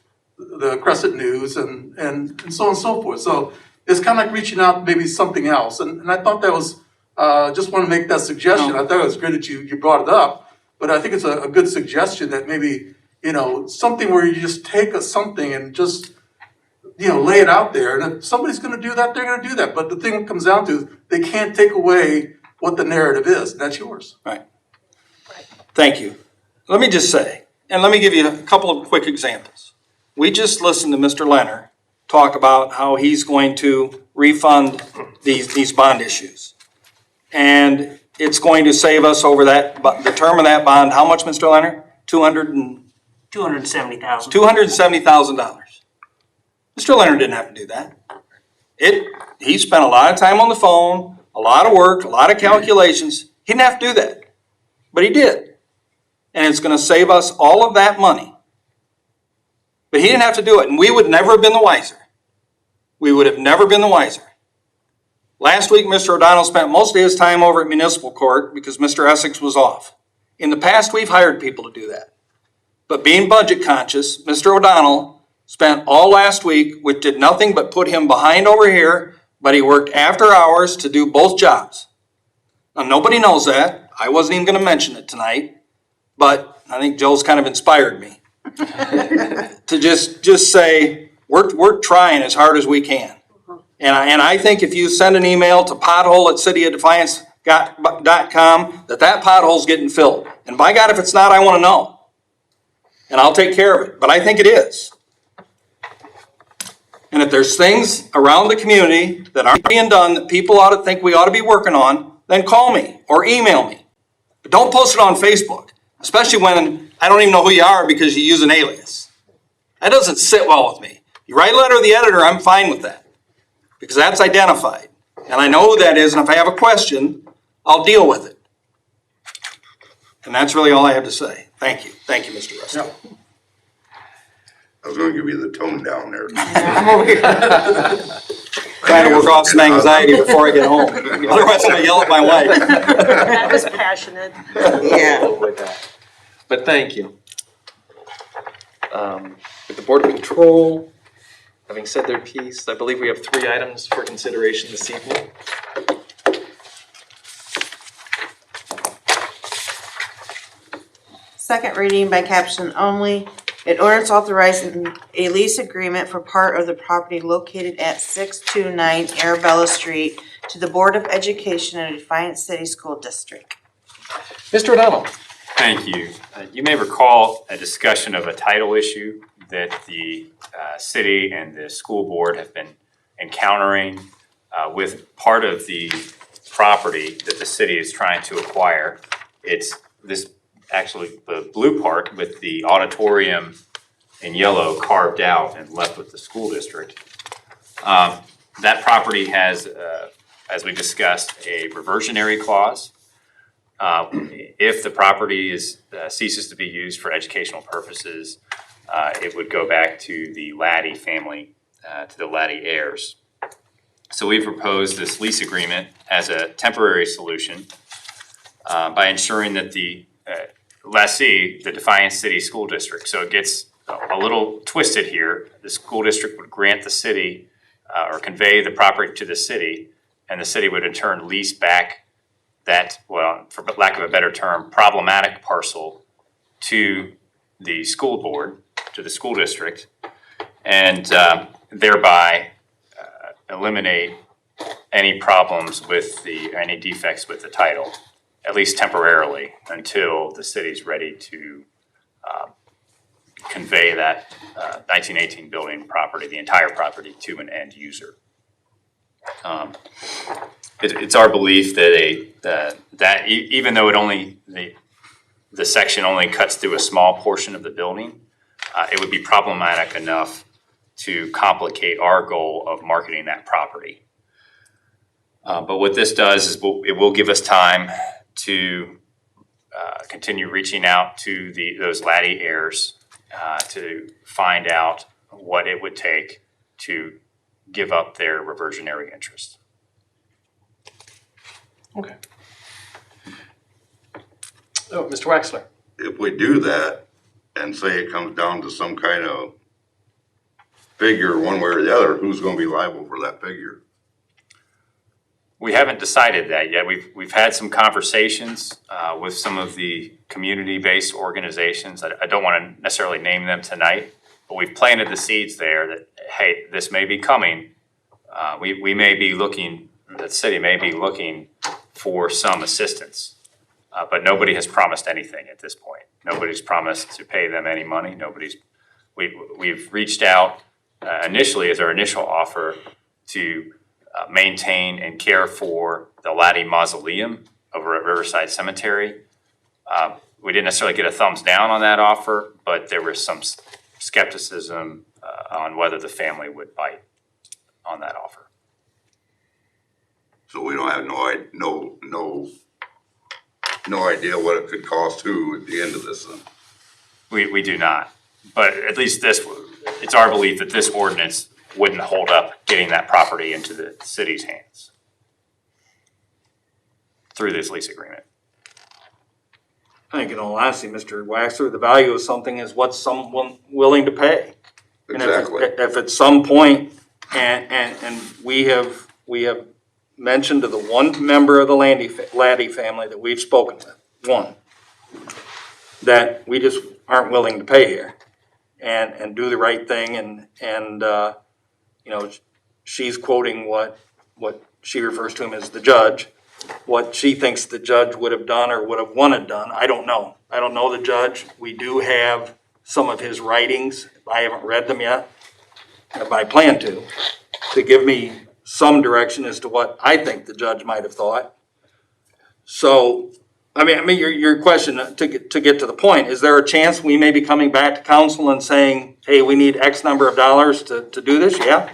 Crescent News and so on and so forth. So it's kind of like reaching out maybe something else. And I thought that was, just want to make that suggestion. I thought it was good that you brought it up, but I think it's a good suggestion that maybe, something where you just take something and just, lay it out there. And if somebody's going to do that, they're going to do that. But the thing that comes down to is they can't take away what the narrative is. That's yours.
Right. Thank you. Let me just say, and let me give you a couple of quick examples. We just listened to Mr. Leonard talk about how he's going to refund these bond issues. And it's going to save us over the term of that bond, how much, Mr. Leonard?
$270,000.
$270,000. Mr. Leonard didn't have to do that. He spent a lot of time on the phone, a lot of work, a lot of calculations. He didn't have to do that, but he did. And it's going to save us all of that money. But he didn't have to do it, and we would never have been the wiser. We would have never been the wiser. Last week, Mr. O'Donnell spent most of his time over at municipal court because Mr. Essex was off. In the past, we've hired people to do that. But being budget conscious, Mr. O'Donnell spent all last week, which did nothing but put him behind over here, but he worked after hours to do both jobs. Now, nobody knows that. I wasn't even going to mention it tonight, but I think Joe's kind of inspired me to just say, we're trying as hard as we can. And I think if you send an email to pothole@cityofdefiance.com, that pothole's getting filled. And by God, if it's not, I want to know. And I'll take care of it. But I think it is. And if there's things around the community that aren't being done that people ought to think we ought to be working on, then call me or email me. But don't post it on Facebook, especially when I don't even know who you are because you use an alias. That doesn't sit well with me. You write a letter to the editor, I'm fine with that because that's identified. And I know who that is, and if I have a question, I'll deal with it. And that's really all I have to say. Thank you. Thank you, Mr. Russell.
Yeah.
I was gonna give you the tone down there.
Trying to work off some anxiety before I get home. Otherwise, I'm gonna yell at my wife.
That was passionate.
Yeah.
But thank you. With the Board of Control having said their piece, I believe we have 3 items for consideration this evening.
Second reading by caption only. An ordinance authorizing a lease agreement for part of the property located at 629 Arabella Street to the Board of Education of Defiance City School District.
Mr. O'Donnell.
Thank you. You may recall a discussion of a title issue that the city and the school board have been encountering with part of the property that the city is trying to acquire. It's this, actually, the blue part with the auditorium in yellow carved out and left with the school district. That property has, as we discussed, a reversionary clause. If the property ceases to be used for educational purposes, it would go back to the Laddie family, to the Laddie heirs. So we proposed this lease agreement as a temporary solution by ensuring that the lessee, the Defiance City School District, so it gets a little twisted here. The school district would grant the city or convey the property to the city, and the city would in turn lease back that, well, for lack of a better term, problematic parcel to the school board, to the school district, and thereby eliminate any problems with any defects with the title, at least temporarily, until the city's ready to convey that 1918 building property, the entire property, to an end user. It's our belief that even though the section only cuts through a small portion of the building, it would be problematic enough to complicate our goal of marketing that property. But what this does is it will give us time to continue reaching out to those Laddie heirs to find out what it would take to give up their reversionary interest.
Okay. Oh, Mr. Waxler.
If we do that and say it comes down to some kind of figure one way or the other, who's gonna be liable for that figure?
We haven't decided that yet. We've had some conversations with some of the community-based organizations. I don't want to necessarily name them tonight, but we've planted the seeds there that, hey, this may be coming. We may be looking, the city may be looking for some assistance, but nobody has promised anything at this point. Nobody's promised to pay them any money. We've reached out initially as our initial offer to maintain and care for the Laddie Mausoleum over at Riverside Cemetery. We didn't necessarily get a thumbs down on that offer, but there was some skepticism on whether the family would bite on that offer.
So we don't have no idea what it could cost who at the end of this then?
We do not, but at least it's our belief that this ordinance wouldn't hold up getting that property into the city's hands through this lease agreement.
I think in all honesty, Mr. Waxler, the value of something is what someone willing to pay.
Exactly.
And if at some point, and we have mentioned to the one member of the Laddie family that we've spoken with, one, that we just aren't willing to pay here and do the right thing and you know, she's quoting what she refers to him as the judge. What she thinks the judge would have done or would have wanted done, I don't know. I don't know the judge. We do have some of his writings. I haven't read them yet, but I plan to give me some direction as to what I think the judge might have thought. So, I mean, your question to get to the point, is there a chance we may be coming back to council and saying, hey, we need X number of dollars to do this? Yeah,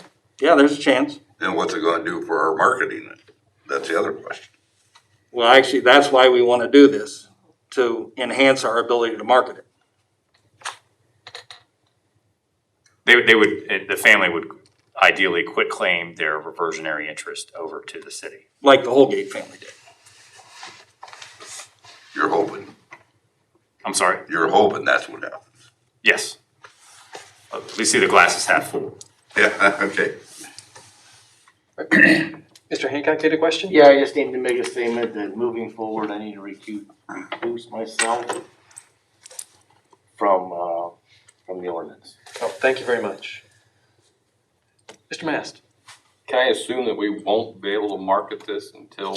there's a chance.
And what's it gonna do for our marketing? That's the other question.
Well, actually, that's why we want to do this, to enhance our ability to market it.
The family would ideally quit claim their reversionary interest over to the city.
Like the Holgate family did.
You're hoping.
I'm sorry?
You're hoping that's what happens.
Yes. We see the glass is half full.
Yeah, okay.
Mr. Hancock had a question?
Yeah, I just need to make a statement that moving forward, I need to recuse myself from the ordinance.
Oh, thank you very much. Mr. Mast?
Can I assume that we won't be able to market this until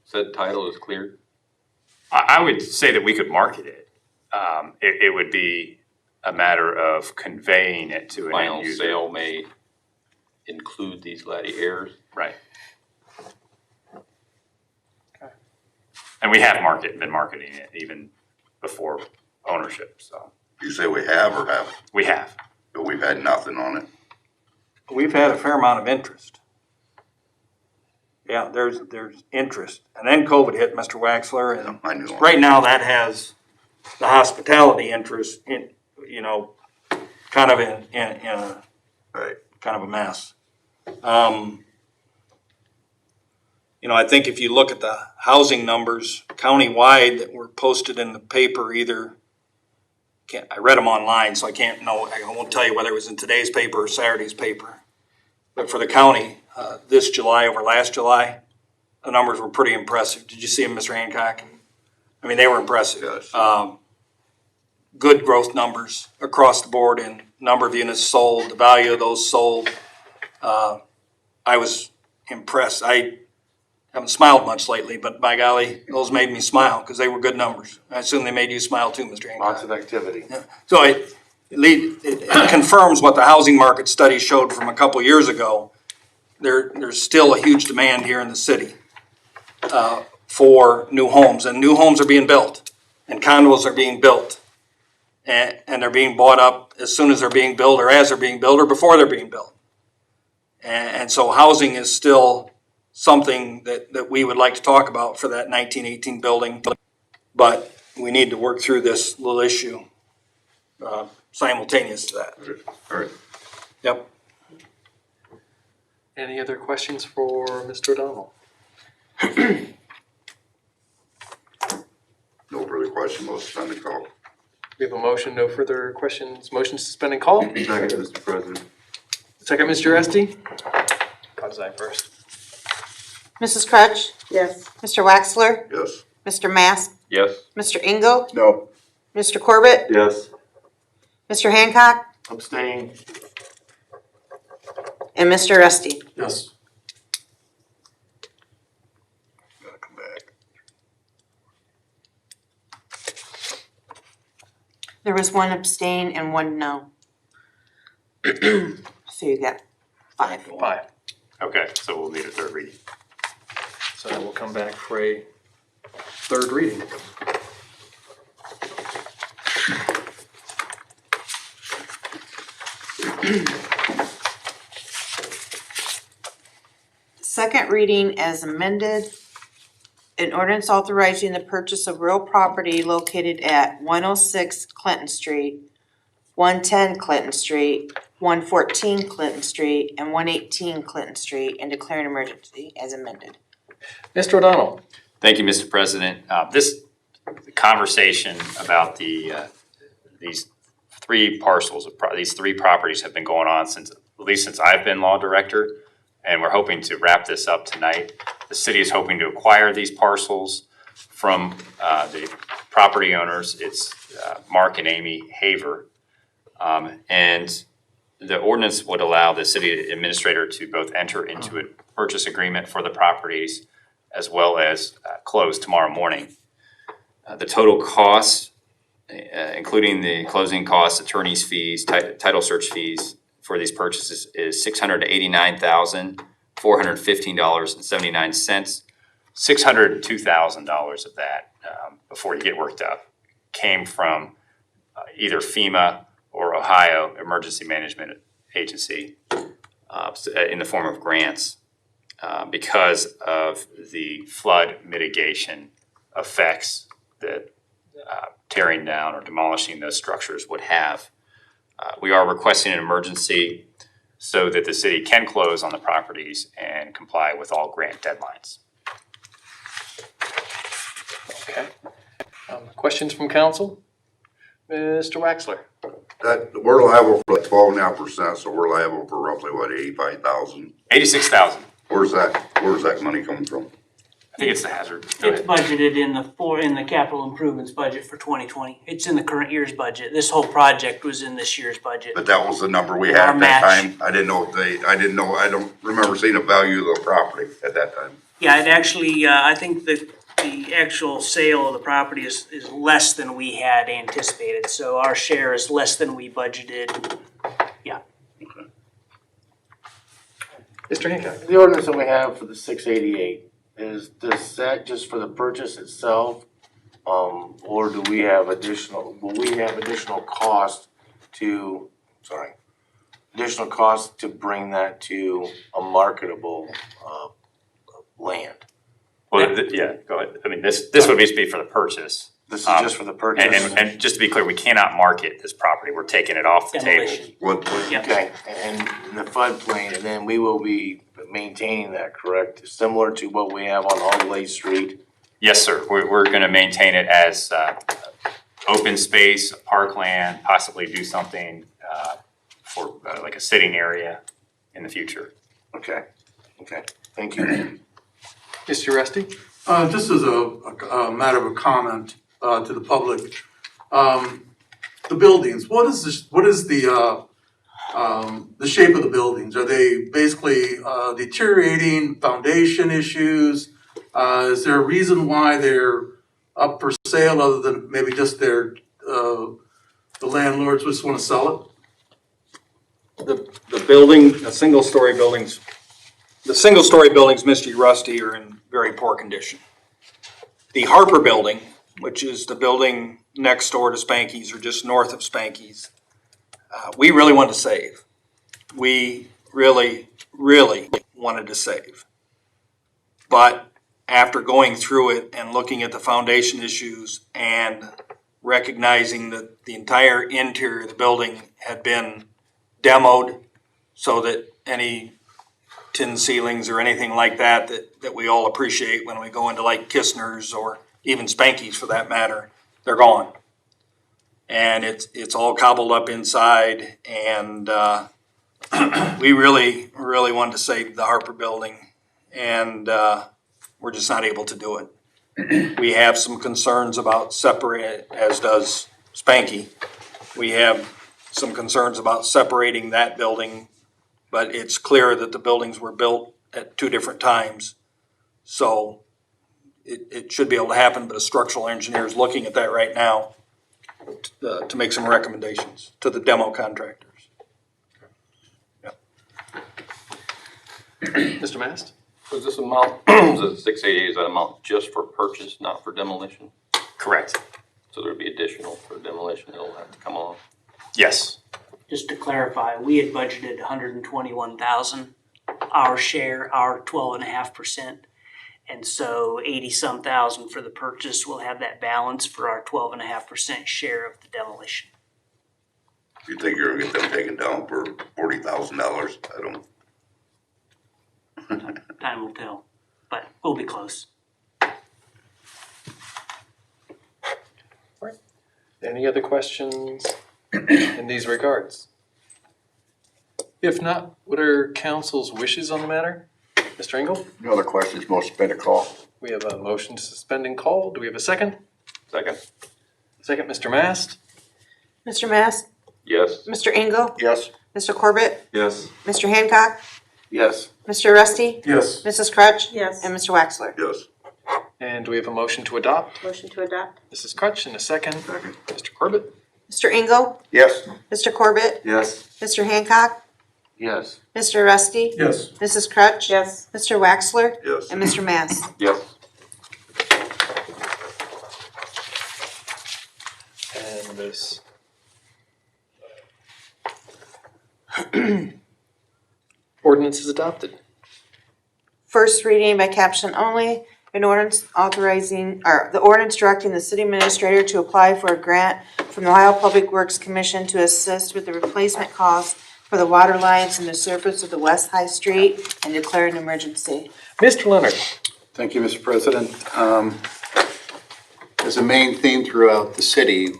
said title is cleared?
I would say that we could market it. It would be a matter of conveying it to an
Final
end user.
sale may include these laddie heirs.
Right. And we have been marketing it even before ownership, so.
You say we have or haven't?
We have.
But we've had nothing on it.
We've had a fair amount of interest. Yeah, there's interest. And then COVID hit, Mr. Waxler, and
I knew.
right now that has the hospitality interest in, you know, kind of in a,
Right.
kind of a mess. You know, I think if you look at the housing numbers countywide that were posted in the paper, I read them online, so I won't tell you whether it was in today's paper or Saturday's paper. But for the county, this July over last July, the numbers were pretty impressive. Did you see them, Mr. Hancock? I mean, they were impressive.
Yes.
Good growth numbers across the board in number of units sold, the value of those sold. I was impressed. I haven't smiled much lately, but by golly, those made me smile because they were good numbers. I assume they made you smile too, Mr. Hancock.
Lots of activity.
Yeah. So it confirms what the housing market study showed from a couple years ago. There's still a huge demand here in the city for new homes, and new homes are being built, and condos are being built, and they're being bought up as soon as they're being built, or as they're being built, or before they're being built. And so housing is still something that we would like to talk about for that 1918 building, but we need to work through this little issue simultaneous to that.
All right.
Yep.
Any other questions for Mr. O'Donnell?
No further question, we'll suspend the call.
We have a motion, no further questions. Motion to suspend and call.
Second, Mr. President.
Second, Mr. Esty. Kozai first.
Mrs. Crutch,
Yes.
Mr. Waxler,
Yes.
Mr. Mask,
Yes.
Mr. Engel,
No.
Mr. Corbett,
Yes.
Mr. Hancock,
Abstain.
and Mr. Rusty.
Yes.
Gotta come back.
There was one abstain and one no. So you got 5.
5.
Okay, so we'll need a third reading.
So we'll come back for a third reading.
Second reading as amended. An ordinance authorizing the purchase of real property located at 106 Clinton Street, 110 Clinton Street, 114 Clinton Street, and 118 Clinton Street, and declaring an emergency as amended.
Mr. O'Donnell.
Thank you, Mr. President. This conversation about these three parcels, these three properties have been going on at least since I've been law director, and we're hoping to wrap this up tonight. The city is hoping to acquire these parcels from the property owners. It's Mark and Amy Haver. And the ordinance would allow the city administrator to both enter into a purchase agreement for the properties as well as close tomorrow morning. The total cost, including the closing costs, attorney's fees, title search fees for these purchases is $689,415.79. $602,000 of that, before you get worked up, came from either FEMA or Ohio Emergency Management Agency in the form of grants because of the flood mitigation effects that tearing down or demolishing those structures would have. We are requesting an emergency so that the city can close on the properties and comply with all grant deadlines.
Okay. Questions from council? Mr. Waxler.
That, we're liable for like 12.5%, so we're liable for roughly what, 85,000?
86,000.
Where's that money coming from?
I think it's the hazard. Go
It's
ahead.
budgeted in the capital improvements budget for 2020. It's in the current year's budget. This whole project was in this year's budget.
But that was the number we had
Our
at that
match.
time. I don't remember seeing the value of the property at that time.
Yeah, it actually, I think the the actual sale of the property is less than we had anticipated. So our share is less than we budgeted.
Mr. Hancock?
The ordinance that we have for the 688, does that just for the purchase itself? Or will we have additional cost to bring that to a marketable, land?
Well, yeah, go ahead. I mean, this would be for the purchase.
This is just for the purchase?
And just to be clear, we cannot market this property. We're taking it off the table.
Demolition.
Yep. Okay, and in the floodplain, and then we will be maintaining that, correct? Similar to what we have on Aldway Street?
Yes, sir. We're gonna maintain it as, open space, parkland, possibly do something, for, like a sitting area in the future.
Okay, thank you.
Mr. Rusty?
Just as a matter of a comment to the public, the buildings, what is the shape of the buildings? Are they basically deteriorating, foundation issues? Is there a reason why they're up for sale other than maybe just the landlords just want to sell it?
The single-story buildings, Mr. Rusty, are in very poor condition. The Harper Building, which is the building next door to Spanky's or just north of Spanky's, we really wanted to save. We really, really wanted to save. But after going through it and looking at the foundation issues and recognizing that the entire interior of the building had been demoed so that any tin ceilings or anything like that we all appreciate when we go into like Kistner's or even Spanky's for that matter, they're gone. And it's all cobbled up inside, and we really, really wanted to save the Harper Building, and we're just not able to do it. We have some concerns about separating, as does Spanky. We have some concerns about separating that building, but it's clear that the buildings were built at two different times. So it should be able to happen, but a structural engineer is looking at that right now to make some recommendations to the demo contractors.
Mr. Mast?
Was this amount, the 688, is that amount just for purchase, not for demolition?
Correct.
So there'd be additional for demolition, it'll have to come on.
Yes.
Just to clarify, we had budgeted 121,000, our share, our 12.5%. And so 80-some thousand for the purchase, we'll have that balance for our 12.5% share of the demolition.
You think you're gonna get them taken down for $40,000? I don't.
Time will tell, but we'll be close.
Any other questions in these regards? If not, what are council's wishes on the matter? Mr. Engel?
No other questions, most suspend a call.
We have a motion to suspend and call. Do we have a second?
Second?
Second, Mr. Mast?
Mr. Mass?
Yes.
Mr. Engel?
Yes.
Mr. Corbett?
Yes.
Mr. Hancock?
Yes.
Mr. Rusty?
Yes.
Mrs. Crutch?
Yes.
And Mr. Waxler?
Yes.
And do we have a motion to adopt?
Motion to adopt?
Mrs. Crutch in a second. Mr. Corbett?
Mr. Engel?
Yes.
Mr. Corbett?
Yes.
Mr. Hancock?
Yes.
Mr. Rusty?
Yes.
Mrs. Crutch?
Yes.
Mr. Waxler?
Yes.
And Mr. Mass?
Yes.
And this. Ordinance is adopted.
First reading by caption only, an ordinance authorizing, or the ordinance directing the city administrator to apply for a grant from the Ohio Public Works Commission to assist with the replacement costs for the water lines in the surface of the West High Street and declaring an emergency.
Mr. Leonard?
Thank you, Mr. President. As a main theme throughout the city,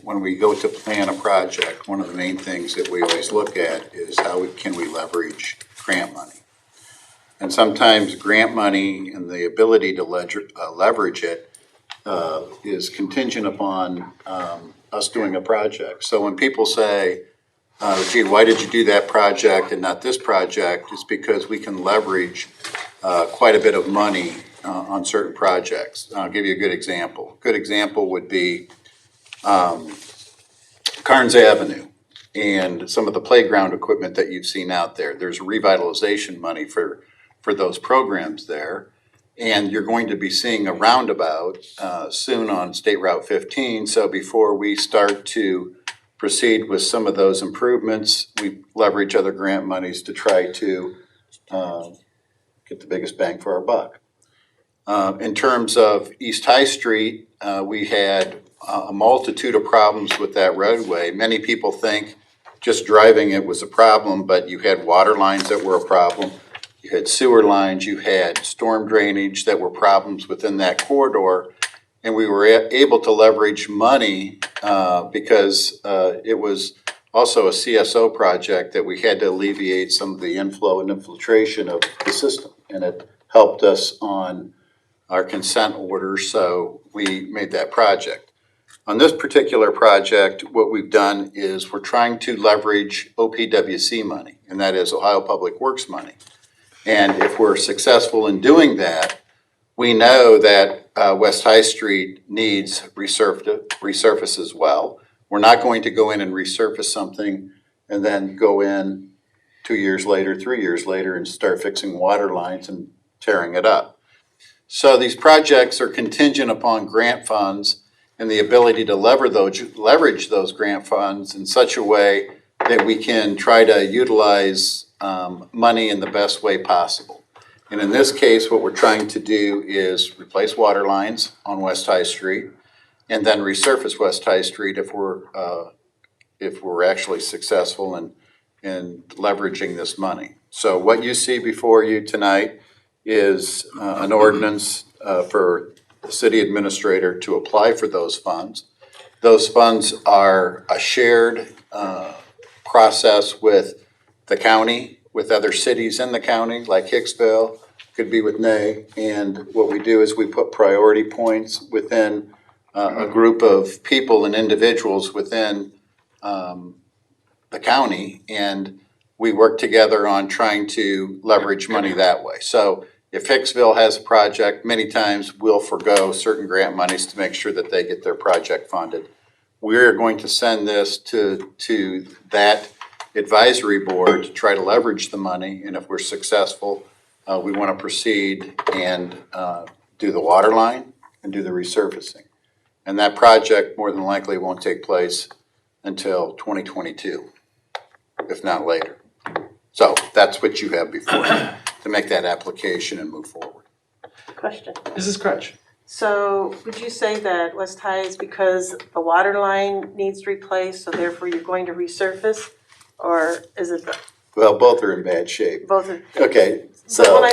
when we go to plan a project, one of the main things that we always look at is how can we leverage grant money. And sometimes grant money and the ability to leverage it is contingent upon us doing a project. So when people say, gee, why did you do that project and not this project? It's because we can leverage quite a bit of money on certain projects. I'll give you a good example. Good example would be Carnes Avenue and some of the playground equipment that you've seen out there. There's revitalization money for those programs there. And you're going to be seeing a roundabout soon on State Route 15. So before we start to proceed with some of those improvements, we leverage other grant monies to try to get the biggest bang for our buck. In terms of East High Street, we had a multitude of problems with that roadway. Many people think just driving it was a problem, but you had water lines that were a problem. You had sewer lines, you had storm drainage that were problems within that corridor. And we were able to leverage money because it was also a CSO project that we had to alleviate some of the inflow and infiltration of the system. And it helped us on our consent order, so we made that project. On this particular project, what we've done is we're trying to leverage OPWC money, and that is Ohio Public Works money. And if we're successful in doing that, we know that West High Street needs resurface as well. We're not going to go in and resurface something and then go in 2 years later, 3 years later, and start fixing water lines and tearing it up. So these projects are contingent upon grant funds and the ability to leverage those grant funds in such a way that we can try to utilize money in the best way possible. And in this case, what we're trying to do is replace water lines on West High Street and then resurface West High Street if we're actually successful in leveraging this money. So what you see before you tonight is an ordinance for the city administrator to apply for those funds. Those funds are a shared process with the county, with other cities in the county, like Hicksville, could be with Ney. And what we do is we put priority points within a group of people and individuals within the county, and we work together on trying to leverage money that way. So if Hicksville has a project, many times we'll forego certain grant monies to make sure that they get their project funded. We're going to send this to that advisory board to try to leverage the money, and if we're successful, we want to proceed and do the water line and do the resurfacing. And that project more than likely won't take place until 2022, if not later. So that's what you have before you to make that application and move forward.
Question.
Mrs. Crutch.
So would you say that West High is because the water line needs replaced, so therefore you're going to resurface? Or is it
Well, both are in bad shape.
both of?
Okay,
So
so,
when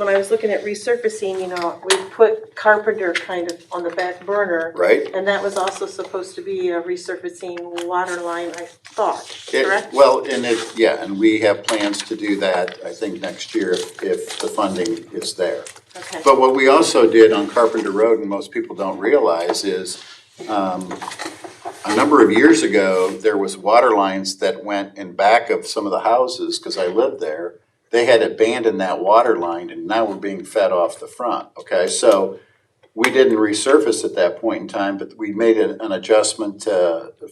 I was looking at resurfacing, we put Carpenter kind of on the back burner.
right?
And that was also supposed to be a resurfacing water line, I thought, correct?
Well, and we have plans to do that, I think, next year if the funding is there.
Okay.
But what we also did on Carpenter Road, and most people don't realize, is a number of years ago, there was water lines that went in back of some of the houses, because I lived there. They had abandoned that water line, and now we're being fed off the front, okay? So we didn't resurface at that point in time, but we made an adjustment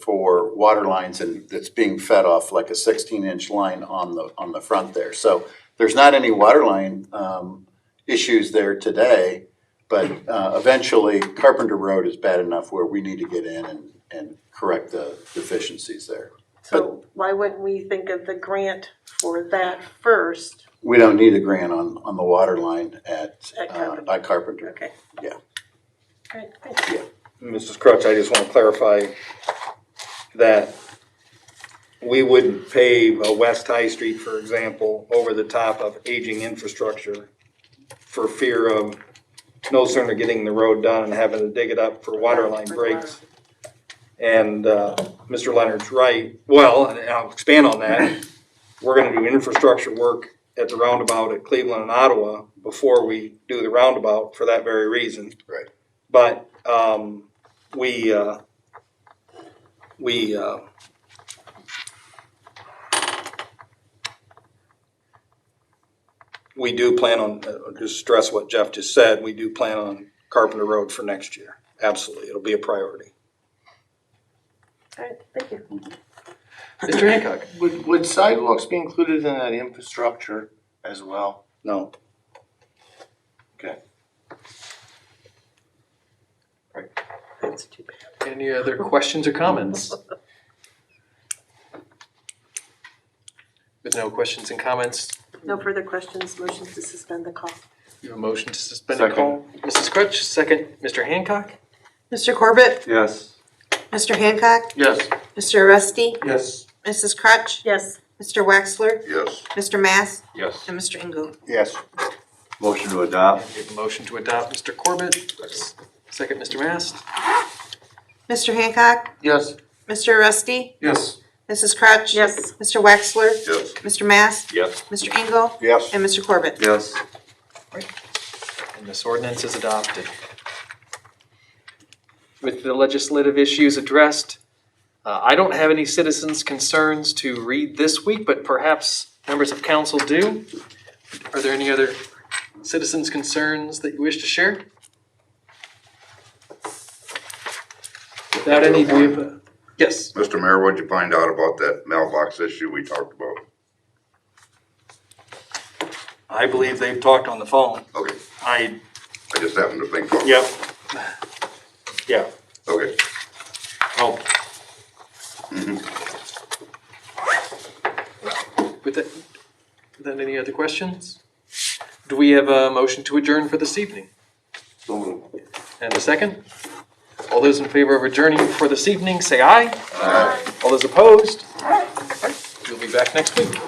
for water lines, and it's being fed off like a 16-inch line on the front there. So there's not any water line issues there today, but eventually Carpenter Road is bad enough where we need to get in and correct the deficiencies there.
So why wouldn't we think of the grant for that first?
We don't need a grant on the water line at
Carpenter.
Carpenter.
Okay.
Yeah.
Great, thanks.
Yeah.
Mrs. Crutch, I just want to clarify that we wouldn't pave a West High Street, for example, over the top of aging infrastructure for fear of no sooner getting the road done and having to dig it up for water line breaks. And Mr. Leonard's right. Well, and I'll expand on that. We're going to do infrastructure work at the roundabout at Cleveland and Ottawa before we do the roundabout for that very reason.
Right.
But we we do plan on, just stress what Jeff just said, we do plan on Carpenter Road for next year. Absolutely, it'll be a priority.
All right, thank you.
Mr. Hancock?
Would sidewalks be included in that infrastructure as well?
No.
Okay.
That's too bad.
Any other questions or comments? With no questions and comments,
No further questions, motion to suspend the call.
you have a motion to suspend the call. Mrs. Crutch, second. Mr. Hancock?
Mr. Corbett,
Yes.
Mr. Hancock,
Yes.
Mr. Rusty,
Yes.
Mrs. Crutch,
Yes.
Mr. Wexler,
Yes.
Mr. Mass,
Yes.
and Mr. Engel.
Yes. Motion to adopt?
We have a motion to adopt. Mr. Corbett, second. Mr. Mast?
Mr. Hancock,
Yes.
Mr. Rusty,
Yes.
Mrs. Crutch.
Yes.
Mr. Wexler,
Yes.
Mr. Mass,
Yes.
Mr. Engel,
Yes.
and Mr. Corbett.
Yes.
And this ordinance is adopted. With the legislative issues addressed, I don't have any citizens' concerns to read this week, but perhaps members of council do. Are there any other citizens' concerns that you wish to share? Without any, do we have a- yes.
Mr. Mayor, what'd you find out about that mailbox issue we talked about?
I believe they've talked on the phone.
Okay,
I,
I just happened to think of it.
yep. Yeah.
Okay.
Oh,
Without any other questions? Do we have a motion to adjourn for this evening?
So moved.
And a second? All those in favor of adjourning for this evening, say aye. Aye. All those opposed? All right, we'll be back next week.